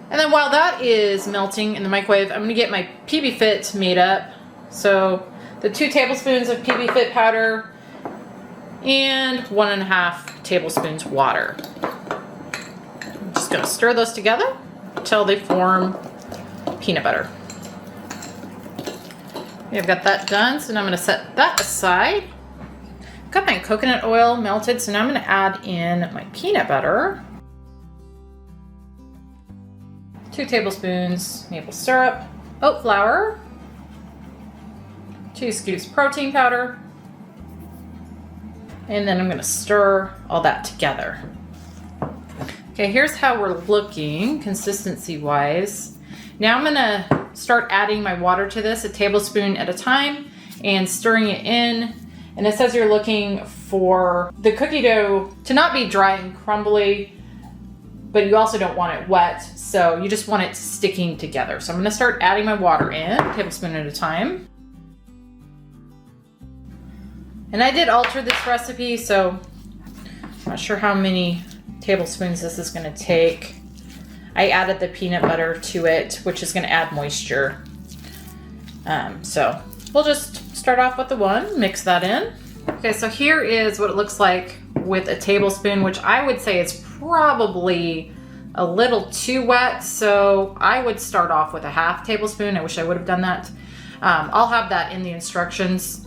And then while that is melting in the microwave, I'm going to get my PB Fit made up. So the 2 tablespoons of PB Fit powder and 1.5 tablespoons water. I'm just going to stir those together until they form peanut butter. Okay, I've got that done, so now I'm going to set that aside. Got my coconut oil melted, so now I'm going to add in my peanut butter. 2 tablespoons maple syrup, oat flour, 2 scoops protein powder, and then I'm going to stir all that together. Okay, here's how we're looking consistency-wise. Now I'm going to start adding my water to this, a tablespoon at a time, and stirring it in. And it says you're looking for the cookie dough to not be dry and crumbly, but you also don't want it wet, so you just want it sticking together. So I'm going to start adding my water in, a tablespoon at a time. And I did alter this recipe, so I'm not sure how many tablespoons this is going to take. I added the peanut butter to it, which is going to add moisture. So we'll just start off with the 1, mix that in. Okay, so here is what it looks like with a tablespoon, which I would say is probably a little too wet. So I would start off with a 1/2 tablespoon. I wish I would have done that. I'll have that in the instructions.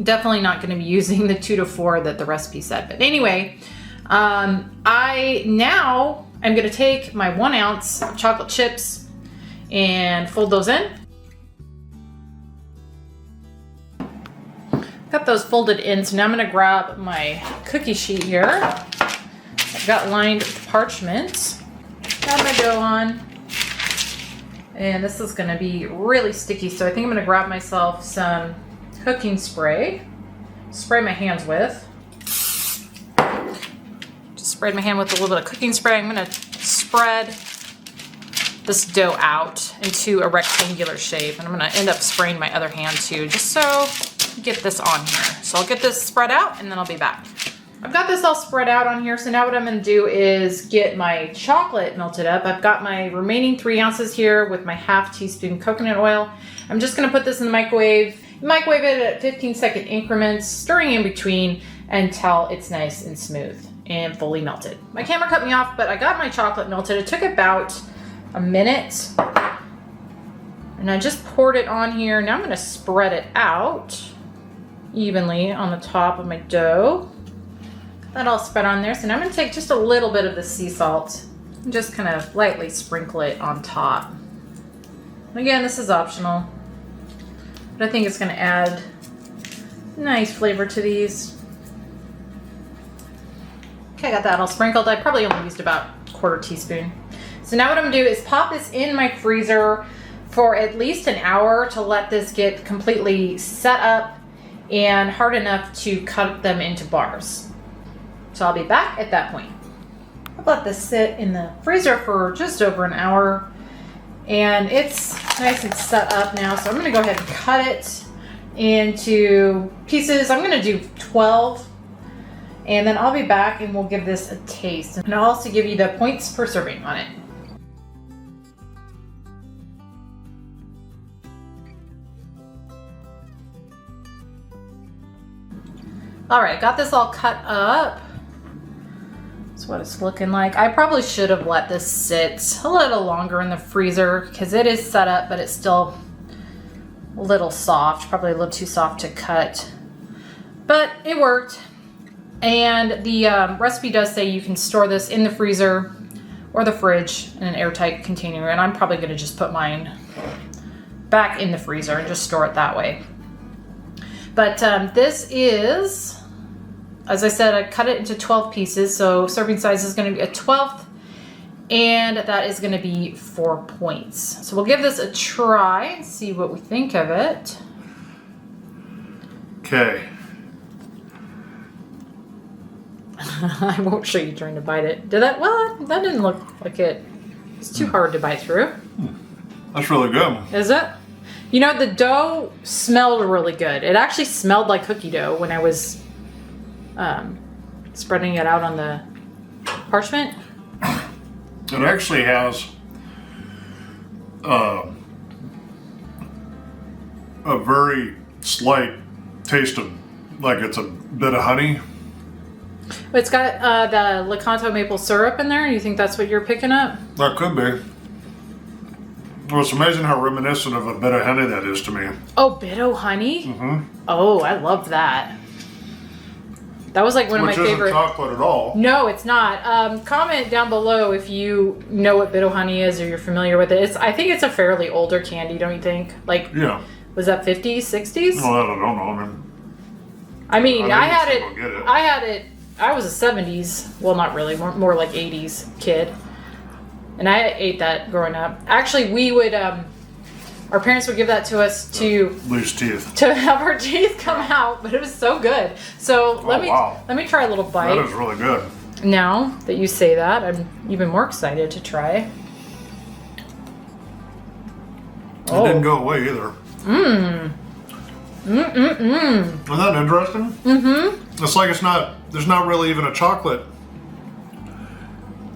Definitely not going to be using the 2 to 4 that the recipe said. But anyway, I'm going to take my 1 ounce chocolate chips and fold those in. Got those folded in, so now I'm going to grab my cookie sheet here. I've got lined with parchment. Got my dough on. And this is going to be really sticky, so I think I'm going to grab myself some cooking spray. Spray my hands with. Just sprayed my hand with a little bit of cooking spray. I'm going to spread this dough out into a rectangular shape, and I'm going to end up spraying my other hand too, just so get this on here. So I'll get this spread out and then I'll be back. I've got this all spread out on here, so now what I'm going to do is get my chocolate melted up. I've got my remaining 3 ounces here with my 1/2 teaspoon coconut oil. I'm just going to put this in the microwave it at 15-second increments, stirring in between until it's nice and smooth and fully melted. My camera cut me off, but I got my chocolate melted. It took about a minute, and I just poured it on here. Now I'm going to spread it out evenly on the top of my dough. That all spread on there. So now I'm going to take just a little bit of the sea salt and just kind of lightly sprinkle it on top. Again, this is optional, but I think it's going to add nice flavor to these. Okay, I got that all sprinkled. I probably only used about 1/4 teaspoon. So now what I'm going to do is pop this in my freezer for at least an hour to let this get completely set up and hard enough to cut them into bars. So I'll be back at that point. I've let this sit in the freezer for just over an hour, and it's nice and set up now. So I'm going to go ahead and cut it into pieces. I'm going to do 12, and then I'll be back and we'll give this a taste. And I'll also give you the points per serving on it. All right, got this all cut up. That's what it's looking like. I probably should have let this sit a little longer in the freezer because it is set up, but it's still a little soft, probably a little too soft to cut. But it worked. And the recipe does say you can store this in the freezer or the fridge in an airtight container, and I'm probably going to just put mine back in the freezer and just store it that way. But this is, as I said, I cut it into 12 pieces, so serving size is going to be a 1/12, and that is going to be 4 points. So we'll give this a try and see what we think of it. Okay. I won't show you trying to bite it. Did that? Well, that didn't look like it. It's too hard to bite through. That's really good. Is it? You know, the dough smelled really good. It actually smelled like cookie dough when I was spreading it out on the parchment. It actually has a very slight taste of, like it's a bit of honey. It's got the Lightened-up maple syrup in there. You think that's what you're picking up? That could be. Well, it's amazing how reminiscent of a bit of honey that is to me. Oh, bit of honey? Mm-hmm. Oh, I love that. That was like one of my favorite. Which isn't chocolate at all. No, it's not. Comment down below if you know what Bit O' Honey is or you're familiar with it. I think it's a fairly older candy, don't you think? Like, yeah. Was that 50s, 60s? Well, I don't know. I mean, I had it. it. I was a 70s. Well, not really. More like 80s kid. And I ate that growing up. Actually, we would. Our parents would give that to us to lose teeth. To have our teeth come out, but it was so good. So let me try a little bite. That is really good. Now that you say that, I'm even more excited to try. It didn't go away either. Isn't that interesting? Mm-hmm. It's like there's not really even a chocolate.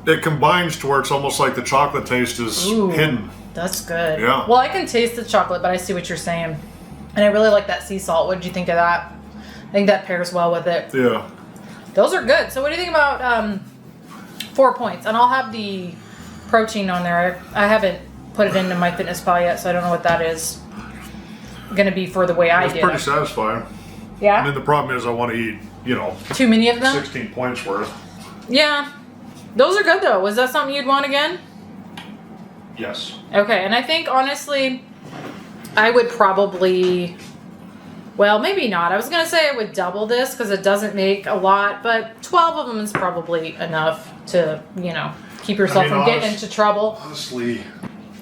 It combines to where it's almost like the chocolate taste is hidden. That's good. Yeah. Well, I can taste the chocolate, but I see what you're saying. And I really like that sea salt. What did you think of that? I think that pairs well with it. Yeah. Those are good. So what do you think about 4 points? And I'll have the protein on there. I haven't put it into my fitness pal yet, so I don't know what that is going to be for the way I did it. It's pretty satisfying. Yeah? I mean, the problem is I want to eat, too many of them? 16 points worth. Yeah. Those are good, though. Was that something you'd want again? Yes. Okay, and I think, honestly, I would probably... Well, maybe not. I was going to say I would double this because it doesn't make a lot, but 12 of them is probably enough to, keep yourself from getting into trouble. Honestly,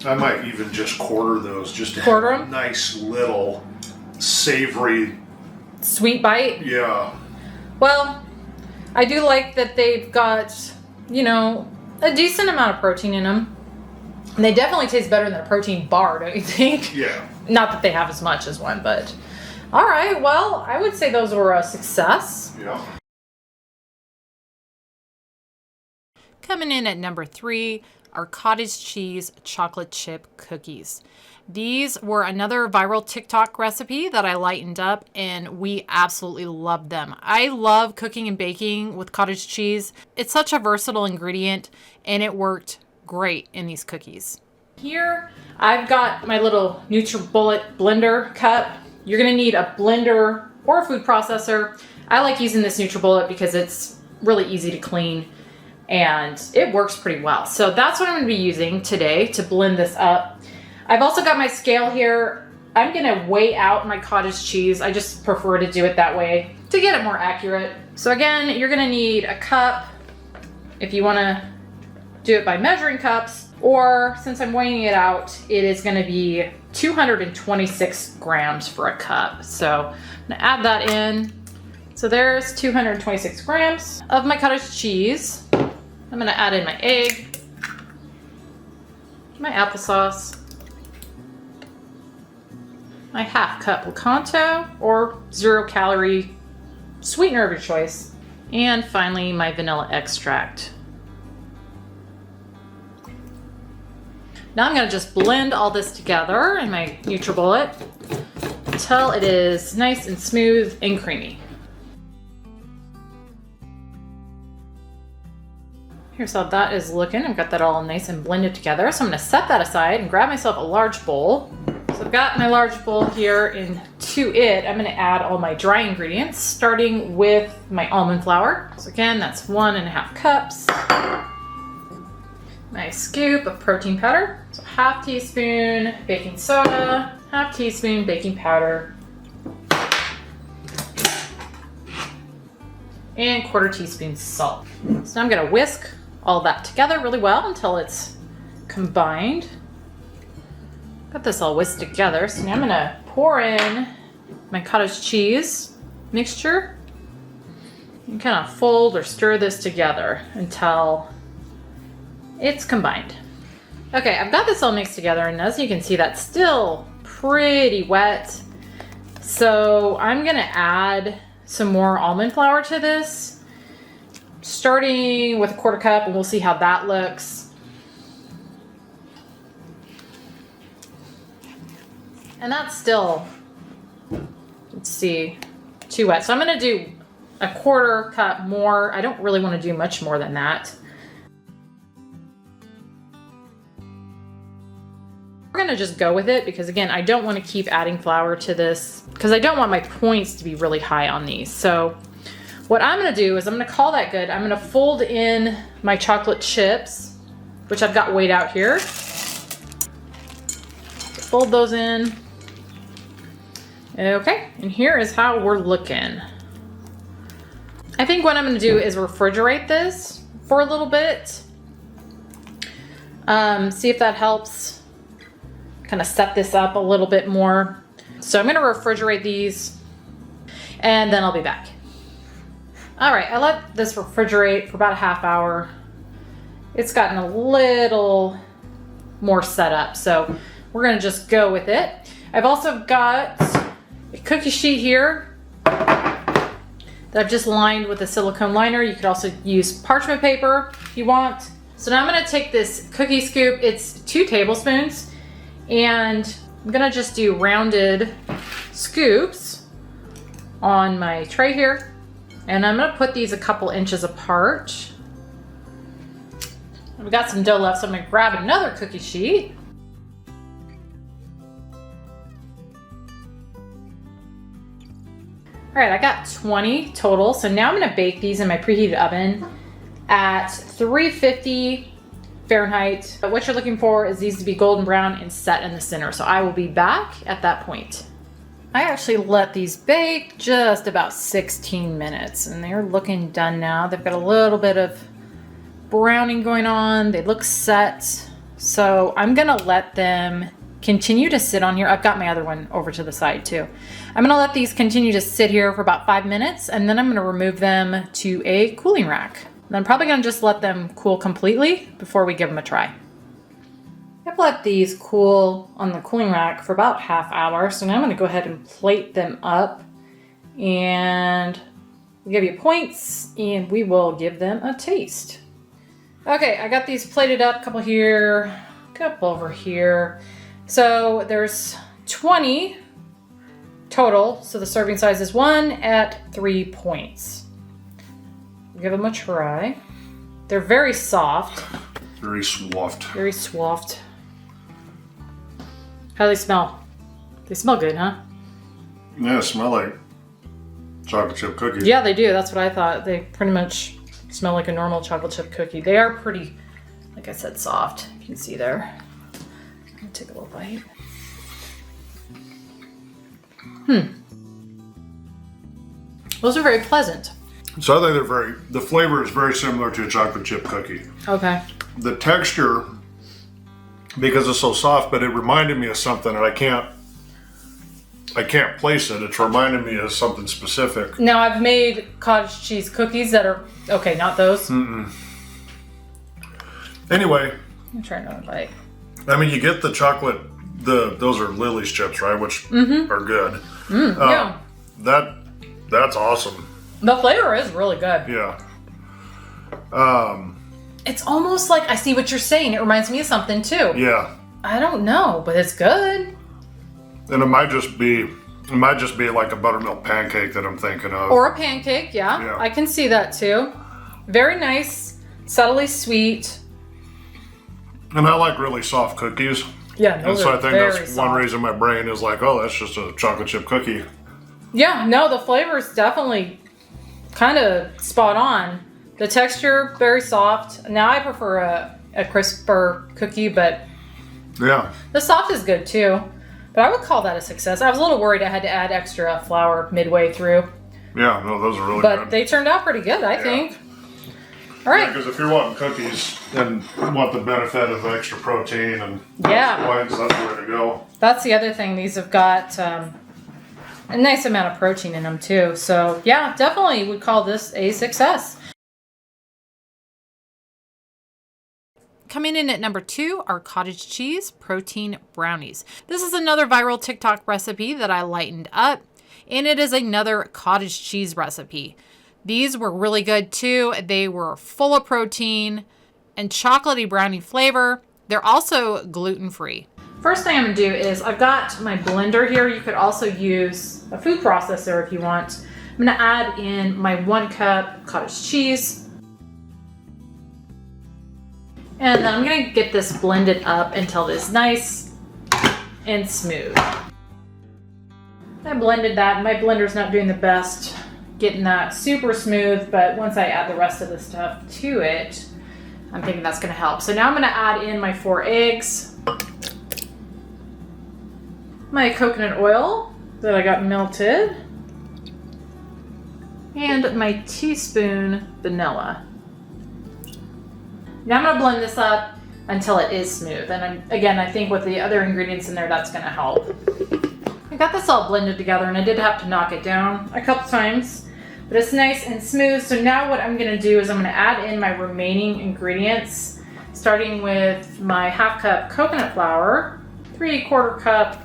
I might even just quarter those just to Quarter have them? a nice little savory... Sweet bite? Yeah. Well, I do like that they've got, a decent amount of protein in them. And they definitely taste better than a protein bar, don't you think? Yeah. Not that they have as much as one, but... All right, well, I would say those were a success. Yeah. Coming in at number 3 are cottage cheese chocolate chip cookies. These were another viral TikTok recipe that I lightened up, and we absolutely loved them. I love cooking and baking with cottage cheese. It's such a versatile ingredient, and it worked great in these cookies. Here, I've got my little NutriBullet blender cup. You're gonna need a blender or a food processor. I like using this NutriBullet because it's really easy to clean and it works pretty well. So that's what I'm gonna be using today to blend this up. I've also got my scale here. I'm gonna weigh out my cottage cheese. I just prefer to do it that way to get it more accurate. So again, you're gonna need a cup if you wanna do it by measuring cups, or since I'm weighing it out, it is gonna be 226 grams for a cup. So I'm gonna add that in. So there's 226 grams of my cottage cheese. I'm gonna add in my egg, my applesauce, my half cup Lakanto or 0-calorie sweetener of your choice, and finally my vanilla extract. Now I'm gonna just blend all this together in my NutriBullet until it is nice and smooth and creamy. Here's how that is looking. I've got that all nice and blended together. So I'm gonna set that aside and grab myself a large bowl. So I've got my large bowl here, and to it, I'm gonna add all my dry ingredients, starting with my almond flour. So again, that's 1.5 cups. My scoop of protein powder, so half teaspoon baking soda, half teaspoon baking powder, and 1/4 teaspoon salt. So now I'm gonna whisk all that together really well until it's combined. Got this all whisked together, so now I'm gonna pour in my cottage cheese mixture and kind of fold or stir this together until it's combined. Okay, I've got this all mixed together, and as you can see, that's still pretty wet. So I'm gonna add some more almond flour to this, starting with 1/4 cup, and we'll see how that looks. And that's still, let's see, too wet. So I'm gonna do 1/4 cup more. I don't really wanna do much more than that. We're gonna just go with it because again, I don't want to keep adding flour to this because I don't want my points to be really high on these. So What I'm gonna do is I'm gonna call that good. I'm gonna fold in my chocolate chips, which I've got weighed out here. Fold those in. Okay, and here is how we're looking. I think what I'm gonna do is refrigerate this for a little bit. See if that helps kind of set this up a little bit more. So I'm gonna refrigerate these and then I'll be back. All right, I let this refrigerate for about a half hour. It's gotten a little more set up, so we're gonna just go with it. I've also got a cookie sheet here that I've just lined with a silicone liner. You could also use parchment paper if you want. So now I'm gonna take this cookie scoop, it's 2 tablespoons, and I'm gonna just do rounded scoops on my tray here. And I'm gonna put these a couple inches apart. We've got some dough left, so I'm gonna grab another cookie sheet. All right, I got 20 total. So now I'm gonna bake these in my preheated oven at 350 Fahrenheit. But what you're looking for is these to be golden brown and set in the center. So I will be back at that point. I actually let these bake just about 16 minutes and they're looking done now. They've got a little bit of browning going on. They look set. So I'm gonna let them continue to sit on here. I've got my other one over to the side too. I'm gonna let these continue to sit here for about 5 minutes and then I'm gonna remove them to a cooling rack. And I'm probably gonna just let them cool completely before we give them a try. I've let these cool on the cooling rack for about half hour. So now I'm gonna go ahead and plate them up and we'll give you points and we will give them a taste. Okay, I got these plated up, couple here, couple over here. So there's 20 total. So the serving size is 1 at 3 points. Give them a try. They're very soft. Very swaft. Very swaft. How do they smell? They smell good, huh? Yeah, they smell like chocolate chip cookies. Yeah, they do. That's what I thought. They pretty much smell like a normal chocolate chip cookie. They are pretty, like I said, soft. You can see there. I'm gonna take a little bite. Those are very pleasant. So I think the flavor is very similar to a chocolate chip cookie. Okay. The texture, because it's so soft, but it reminded me of something and I can't place it. It's reminding me of something specific. Now I've made cottage cheese cookies that are, okay, not those. Anyway. Let me try another bite. I mean, you get the chocolate, those are Lily's chips, right? Which are good. Yeah. That's awesome. The flavor is really good. Yeah. It's almost like, I see what you're saying. It reminds me of something too. Yeah. I don't know, but it's good. And it might just be like a buttermilk pancake that I'm thinking of. Or a pancake, yeah. Yeah. I can see that too. Very nice, subtly sweet. And I like really soft cookies. Yeah, those and so are I think very that's soft. one reason my brain is like, oh, that's just a chocolate chip cookie. Yeah, no, the flavor is definitely kind of spot on. The texture, very soft. Now I prefer a crisper cookie, but Yeah. the soft is good too. But I would call that a success. I was a little worried I had to add extra flour midway through. Yeah, no, those are really But good. they turned out pretty good, I think. All right. Because if you're wanting cookies and want the benefit of extra protein and Yeah. points, that's the way to go. That's the other thing. These have got a nice amount of protein in them too. So yeah, definitely would call this a success. Coming in at number 2 are cottage cheese protein brownies. This is another viral TikTok recipe that I lightened up, and it is another cottage cheese recipe. These were really good too. They were full of protein and chocolatey brownie flavor. They're also gluten-free. First thing I'm gonna do is I've got my blender here. You could also use a food processor if you want. I'm gonna add in my 1 cup cottage cheese. And then I'm gonna get this blended up until it's nice and smooth. I blended that. My blender's not doing the best getting that super smooth, but once I add the rest of the stuff to it, I'm thinking that's gonna help. So now I'm gonna add in my 4 eggs, my coconut oil that I got melted, and my teaspoon vanilla. Now I'm gonna blend this up until it is smooth. And again, I think with the other ingredients in there, that's gonna help. I got this all blended together and I did have to knock it down a couple times, but it's nice and smooth. So now what I'm gonna do is I'm gonna add in my remaining ingredients, starting with my 1/2 cup coconut flour, 3/4 cup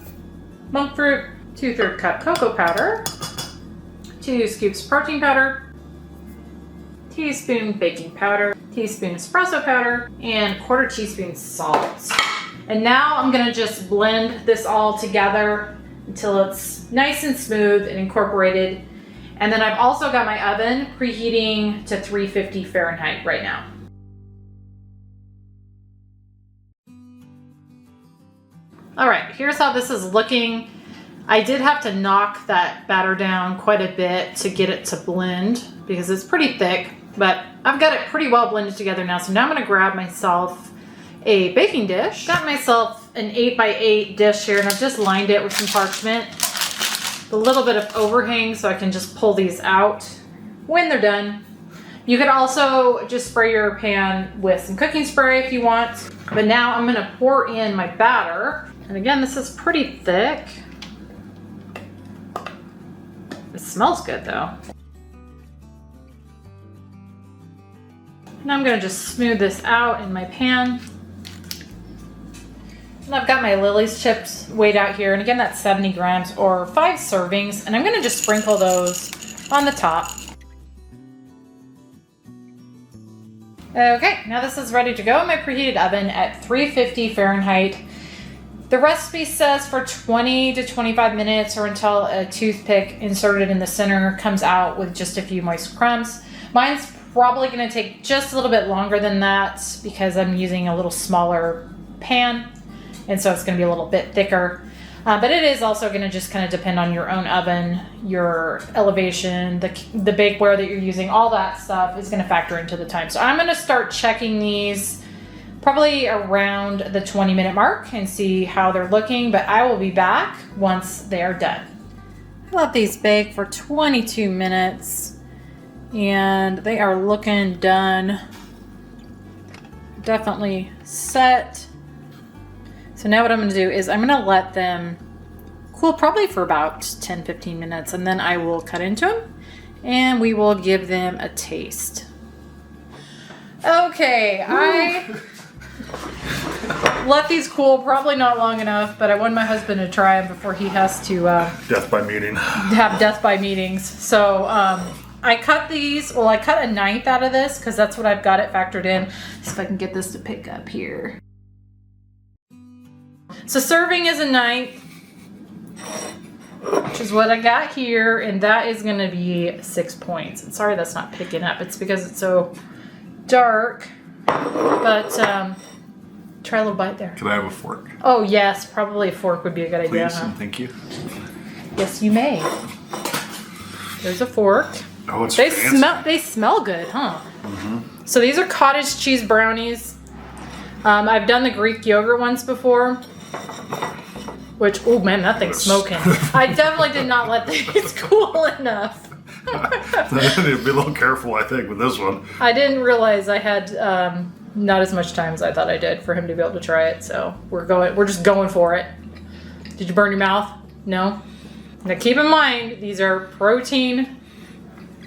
monk fruit, 2/3 cup cocoa powder, 2 scoops protein powder, teaspoon baking powder, teaspoon espresso powder, and 1/4 teaspoon salt. And now I'm gonna just blend this all together until it's nice and smooth and incorporated. And then I've also got my oven preheating to 350 Fahrenheit right now. All right, here's how this is looking. I did have to knock that batter down quite a bit to get it to blend because it's pretty thick, but I've got it pretty well blended together now. So now I'm gonna grab myself a baking dish. Got myself an 8x8 dish here and I've just lined it with some parchment. A little bit of overhang so I can just pull these out when they're done. You could also just spray your pan with some cooking spray if you want. But now I'm gonna pour in my batter. And again, this is pretty thick. It smells good though. And I'm gonna just smooth this out in my pan. And I've got my Lily's chips weighed out here. And again, that's 70 grams or 5 servings. And I'm gonna just sprinkle those on the top. Okay, now this is ready to go in my preheated oven at 350 Fahrenheit. The recipe says for 20 to 25 minutes or until a toothpick inserted in the center comes out with just a few moist crumbs. Mine's probably gonna take just a little bit longer than that because I'm using a little smaller pan. And so it's gonna be a little bit thicker. But it is also gonna just kind of depend on your own oven, your elevation, the bakeware that you're using, all that stuff is gonna factor into the time. So I'm gonna start checking these probably around the 20-minute mark and see how they're looking, but I will be back once they are done. I let these bake for 22 minutes and they are looking done. Definitely set. So now what I'm gonna do is I'm gonna let them cool probably for about 10-15 minutes and then I will cut into them and we will give them a taste. Okay, I let these cool, probably not long enough, but I want my husband to try them before he has to death by meeting. Have death by meetings. So I cut these, well I cut 1/9 out of this because that's what I've got it factored in. See if I can get this to pick up here. So serving is 1/9, which is what I got here, and that is gonna be 6 points. And sorry that's not picking up, it's because it's so dark, but try a little bite there. Can I have a fork? Oh yes, probably a fork would be a good idea. Please and thank you. Yes, you may. There's a fork. Oh, it's They fancy. they smell good, huh? Mm-hmm. So these are cottage cheese brownies. I've done the Greek yogurt ones before, which, oh man, that thing's smoking. I definitely did not let these cool enough. I need to be a little careful, I think, with this one. I didn't realize I had not as much time as I thought I did for him to be able to try it. So we're just going for it. Did you burn your mouth? No. Now keep in mind these are protein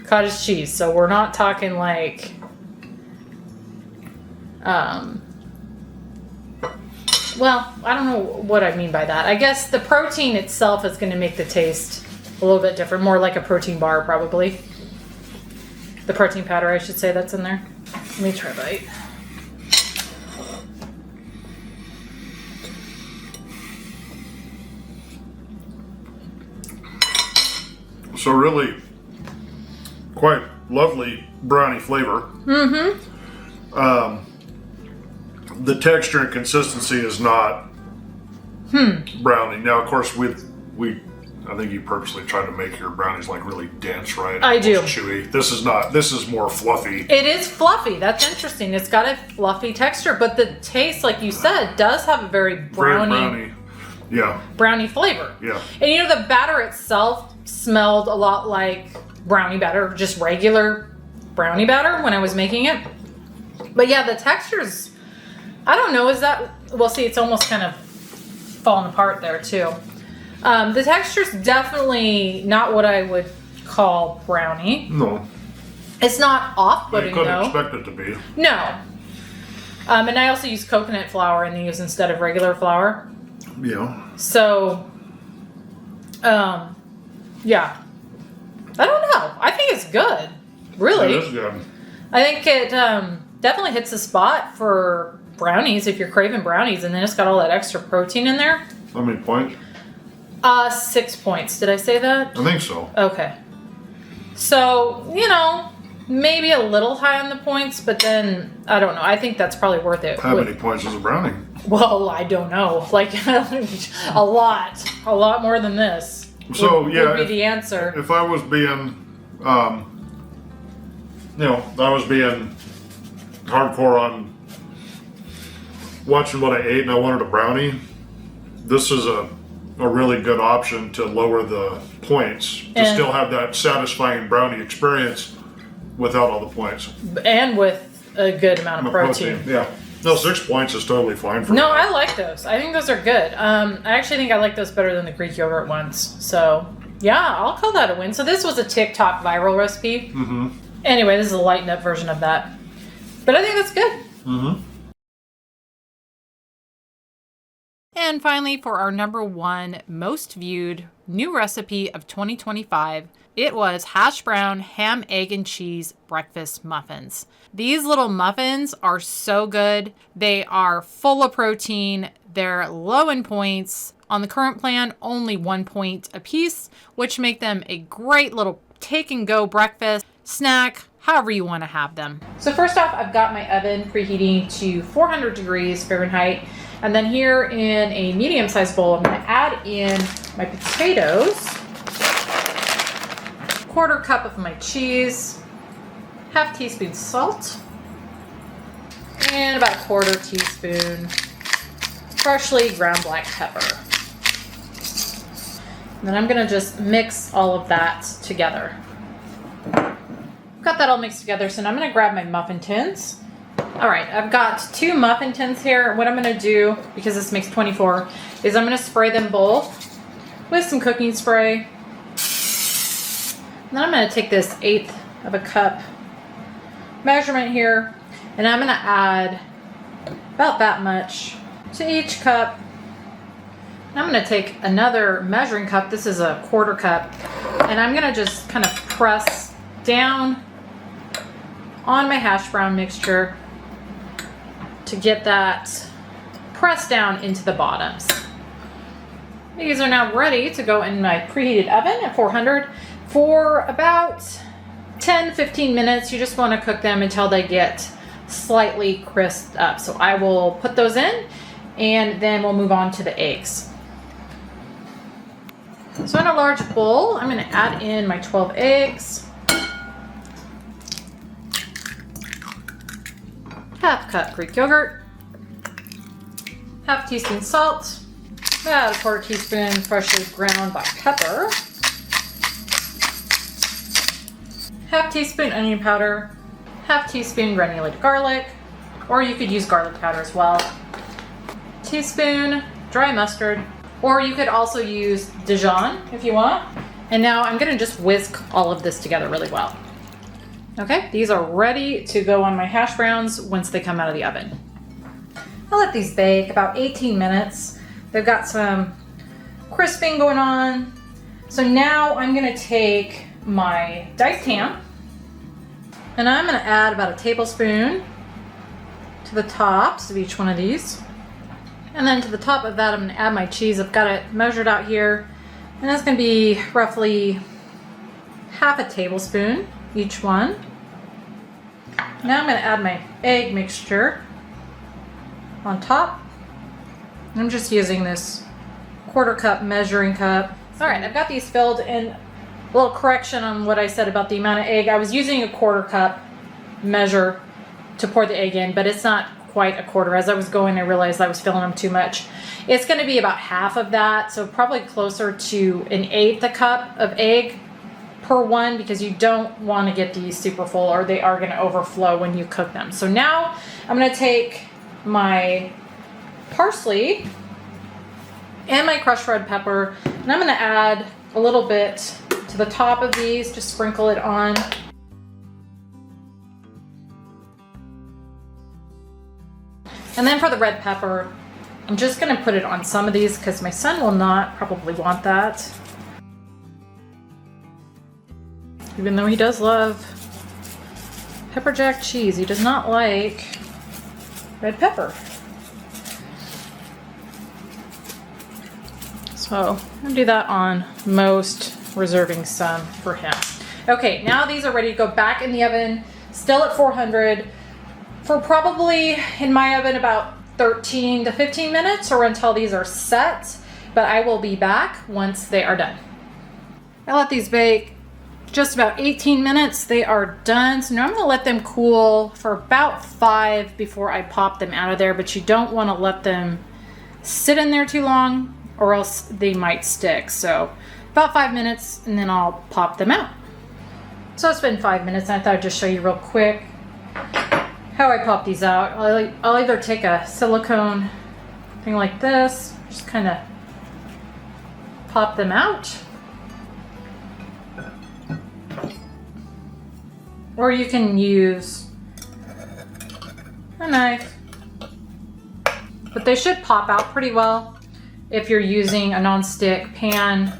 cottage cheese, so we're not talking like well, I don't know what I mean by that. I guess the protein itself is going to make the taste a little bit different, more like a protein bar probably. The protein powder, I should say, that's in there. Let me try a bite. So really, quite lovely brownie flavor. Mm-hmm. The texture and consistency is not brownie. Now, of course, we I think you purposely try to make your brownies like really dense, right? I do. Chewy. This is not. This is more fluffy. It is fluffy. That's interesting. It's got a fluffy texture, but the taste, like you said, does have a very brownie. Yeah. Brownie flavor. Yeah. And you know, the batter itself smelled a lot like brownie batter, just regular brownie batter when I was making it. But yeah, the texture's, I don't know, is that, well, see, it's almost kind of falling apart there too. The texture's definitely not what I would call brownie. No. It's not off-putting, You couldn't though. expect it to be. No. And I also use coconut flour in these instead of regular flour. Yeah. So, yeah. I don't know. I think it's good. Really. It is good. I think it definitely hits the spot for brownies if you're craving brownies, and then it's got all that extra protein in there. How many points? 6 points. Did I say that? I think so. Okay. So, you know, maybe a little high on the points, but then, I don't know. I think that's probably worth it. How many points is a brownie? Well, I don't know. Like, a lot more than this. So, would be the answer. If I was being, I was being hardcore on watching what I ate and I wanted a brownie, this is a really good option to lower the points to still have that satisfying brownie experience without all the points. And with a good amount of protein. Yeah. No, 6 points is totally fine for me. No, I like those. I think those are good. I actually think I like those better than the Greek yogurt ones. So, yeah, I'll call that a win. So this was a TikTok viral recipe. Mm-hmm. Anyway, this is a lightened up version of that. But I think that's good. Mm-hmm. And finally, for our number 1 most viewed new recipe of 2025, it was Hashbrown ham, egg, and cheese breakfast muffins. These little muffins are so good. They are full of protein. They're low in points. On the current plan, only 1 point a piece, which make them a great little take and go breakfast, snack, however you want to have them. So first off, I've got my oven preheating to 400 degrees Fahrenheit. And then here in a medium-sized bowl, I'm going to add in my potatoes, 1/4 cup of my cheese, 1/2 teaspoon salt, and about 1/4 teaspoon freshly ground black pepper. And then I'm going to just mix all of that together. Got that all mixed together, so now I'm going to grab my muffin tins. All right, I've got 2 muffin tins here. What I'm going to do, because this makes 24, is I'm going to spray them both with some cooking spray. And then I'm going to take this 1/8 of a cup measurement here, and I'm going to add about that much to each cup. And I'm going to take another measuring cup. This is a 1/4 cup, and I'm going to just kind of press down on my hash brown mixture to get that pressed down into the bottoms. These are now ready to go in my preheated oven at 400 for about 10-15 minutes. You just want to cook them until they get slightly crisped up. So I will put those in, and then we'll move on to the eggs. So in a large bowl, I'm going to add in my 12 eggs. 1/2 cup Greek yogurt, 1/2 teaspoon salt, about 1/4 teaspoon freshly ground black pepper, 1/2 teaspoon onion powder, 1/2 teaspoon granulated garlic, or you could use garlic powder as well, teaspoon dry mustard, or you could also use Dijon if you want. And now I'm going to just whisk all of this together really well. Okay, these are ready to go on my hash browns once they come out of the oven. I'll let these bake about 18 minutes. They've got some crisping going on. So now I'm going to take my diced ham, and I'm going to add about a tablespoon to the tops of each one of these. And then to the top of that, I'm going to add my cheese. I've got it measured out here, and that's going to be roughly 1/2 tablespoon each one. Now I'm going to add my egg mixture on top. I'm just using this 1/4 cup measuring cup. All right, I've got these filled, and a little correction on what I said about the amount of egg. I was using a 1/4 cup measure to pour the egg in, but it's not quite a quarter. As I was going, I realized I was filling them too much. It's going to be about half of that, so probably closer to 1/8 a cup of egg per one, because you don't want to get these super full or they are going to overflow when you cook them. So now I'm going to take my parsley and my crushed red pepper, and I'm going to add a little bit to the top of these, just sprinkle it on. And then for the red pepper, I'm just going to put it on some of these because my son will not probably want that. Even though he does love pepper jack cheese, he does not like red pepper. So I'm going to do that on most, reserving some for him. Okay, now these are ready to go back in the oven, still at 400, for probably, in my oven, about 13 to 15 minutes, or until these are set, but I will be back once they are done. I let these bake just about 18 minutes. They are done. So now I'm gonna let them cool for about 5 before I pop them out of there, but you don't wanna let them sit in there too long or else they might stick. So about 5 minutes, and then I'll pop them out. So it's been 5 minutes, and I thought I'd just show you real quick how I pop these out. I'll either take a silicone thing like this, just kind of pop them out, or you can use a knife, but they should pop out pretty well if you're using a non-stick pan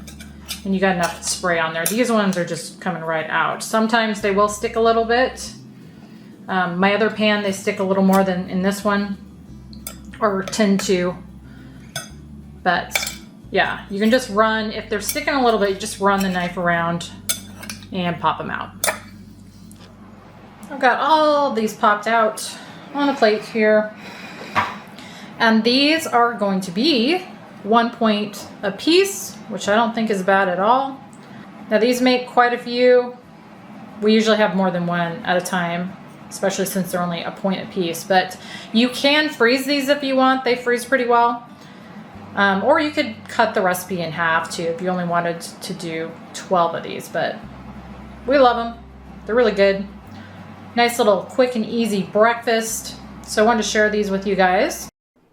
and you got enough spray on there. These ones are just coming right out. Sometimes they will stick a little bit. My other pan, they stick a little more than in this one, or tend to. But yeah, you can just run, if they're sticking a little bit, you just run the knife around and pop them out. I've got all these popped out on a plate here. And these are going to be 1 point a piece, which I don't think is bad at all. Now these make quite a few. We usually have more than one at a time, especially since they're only a point a piece. But you can freeze these if you want. They freeze pretty well. Or you could cut the recipe in half too if you only wanted to do 12 of these. But we love them. They're really good. Nice little quick and easy breakfast. So I wanted to share these with you guys.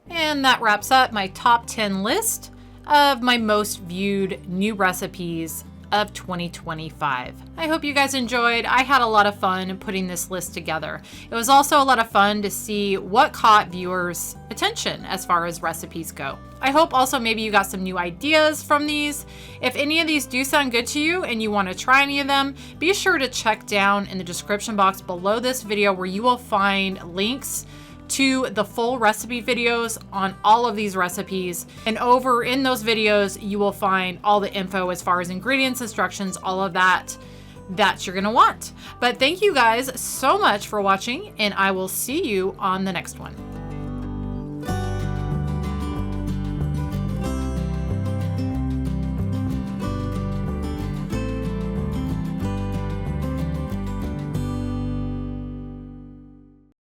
And that wraps up my top 10 list of my most viewed new recipes of 2025. I hope you guys enjoyed. I had a lot of fun putting this list together. It was also a lot of fun to see what caught viewers' attention as far as recipes go. I hope also maybe you got some new ideas from these. If any of these do sound good to you and you want to try any of them, be sure to check down in the description box below this video, where you will find links to the full recipe videos on all of these recipes. And over in those videos, you will find all the info as far as ingredients, instructions, all of that you're gonna want. But thank you guys so much for watching, and I will see you on the next one.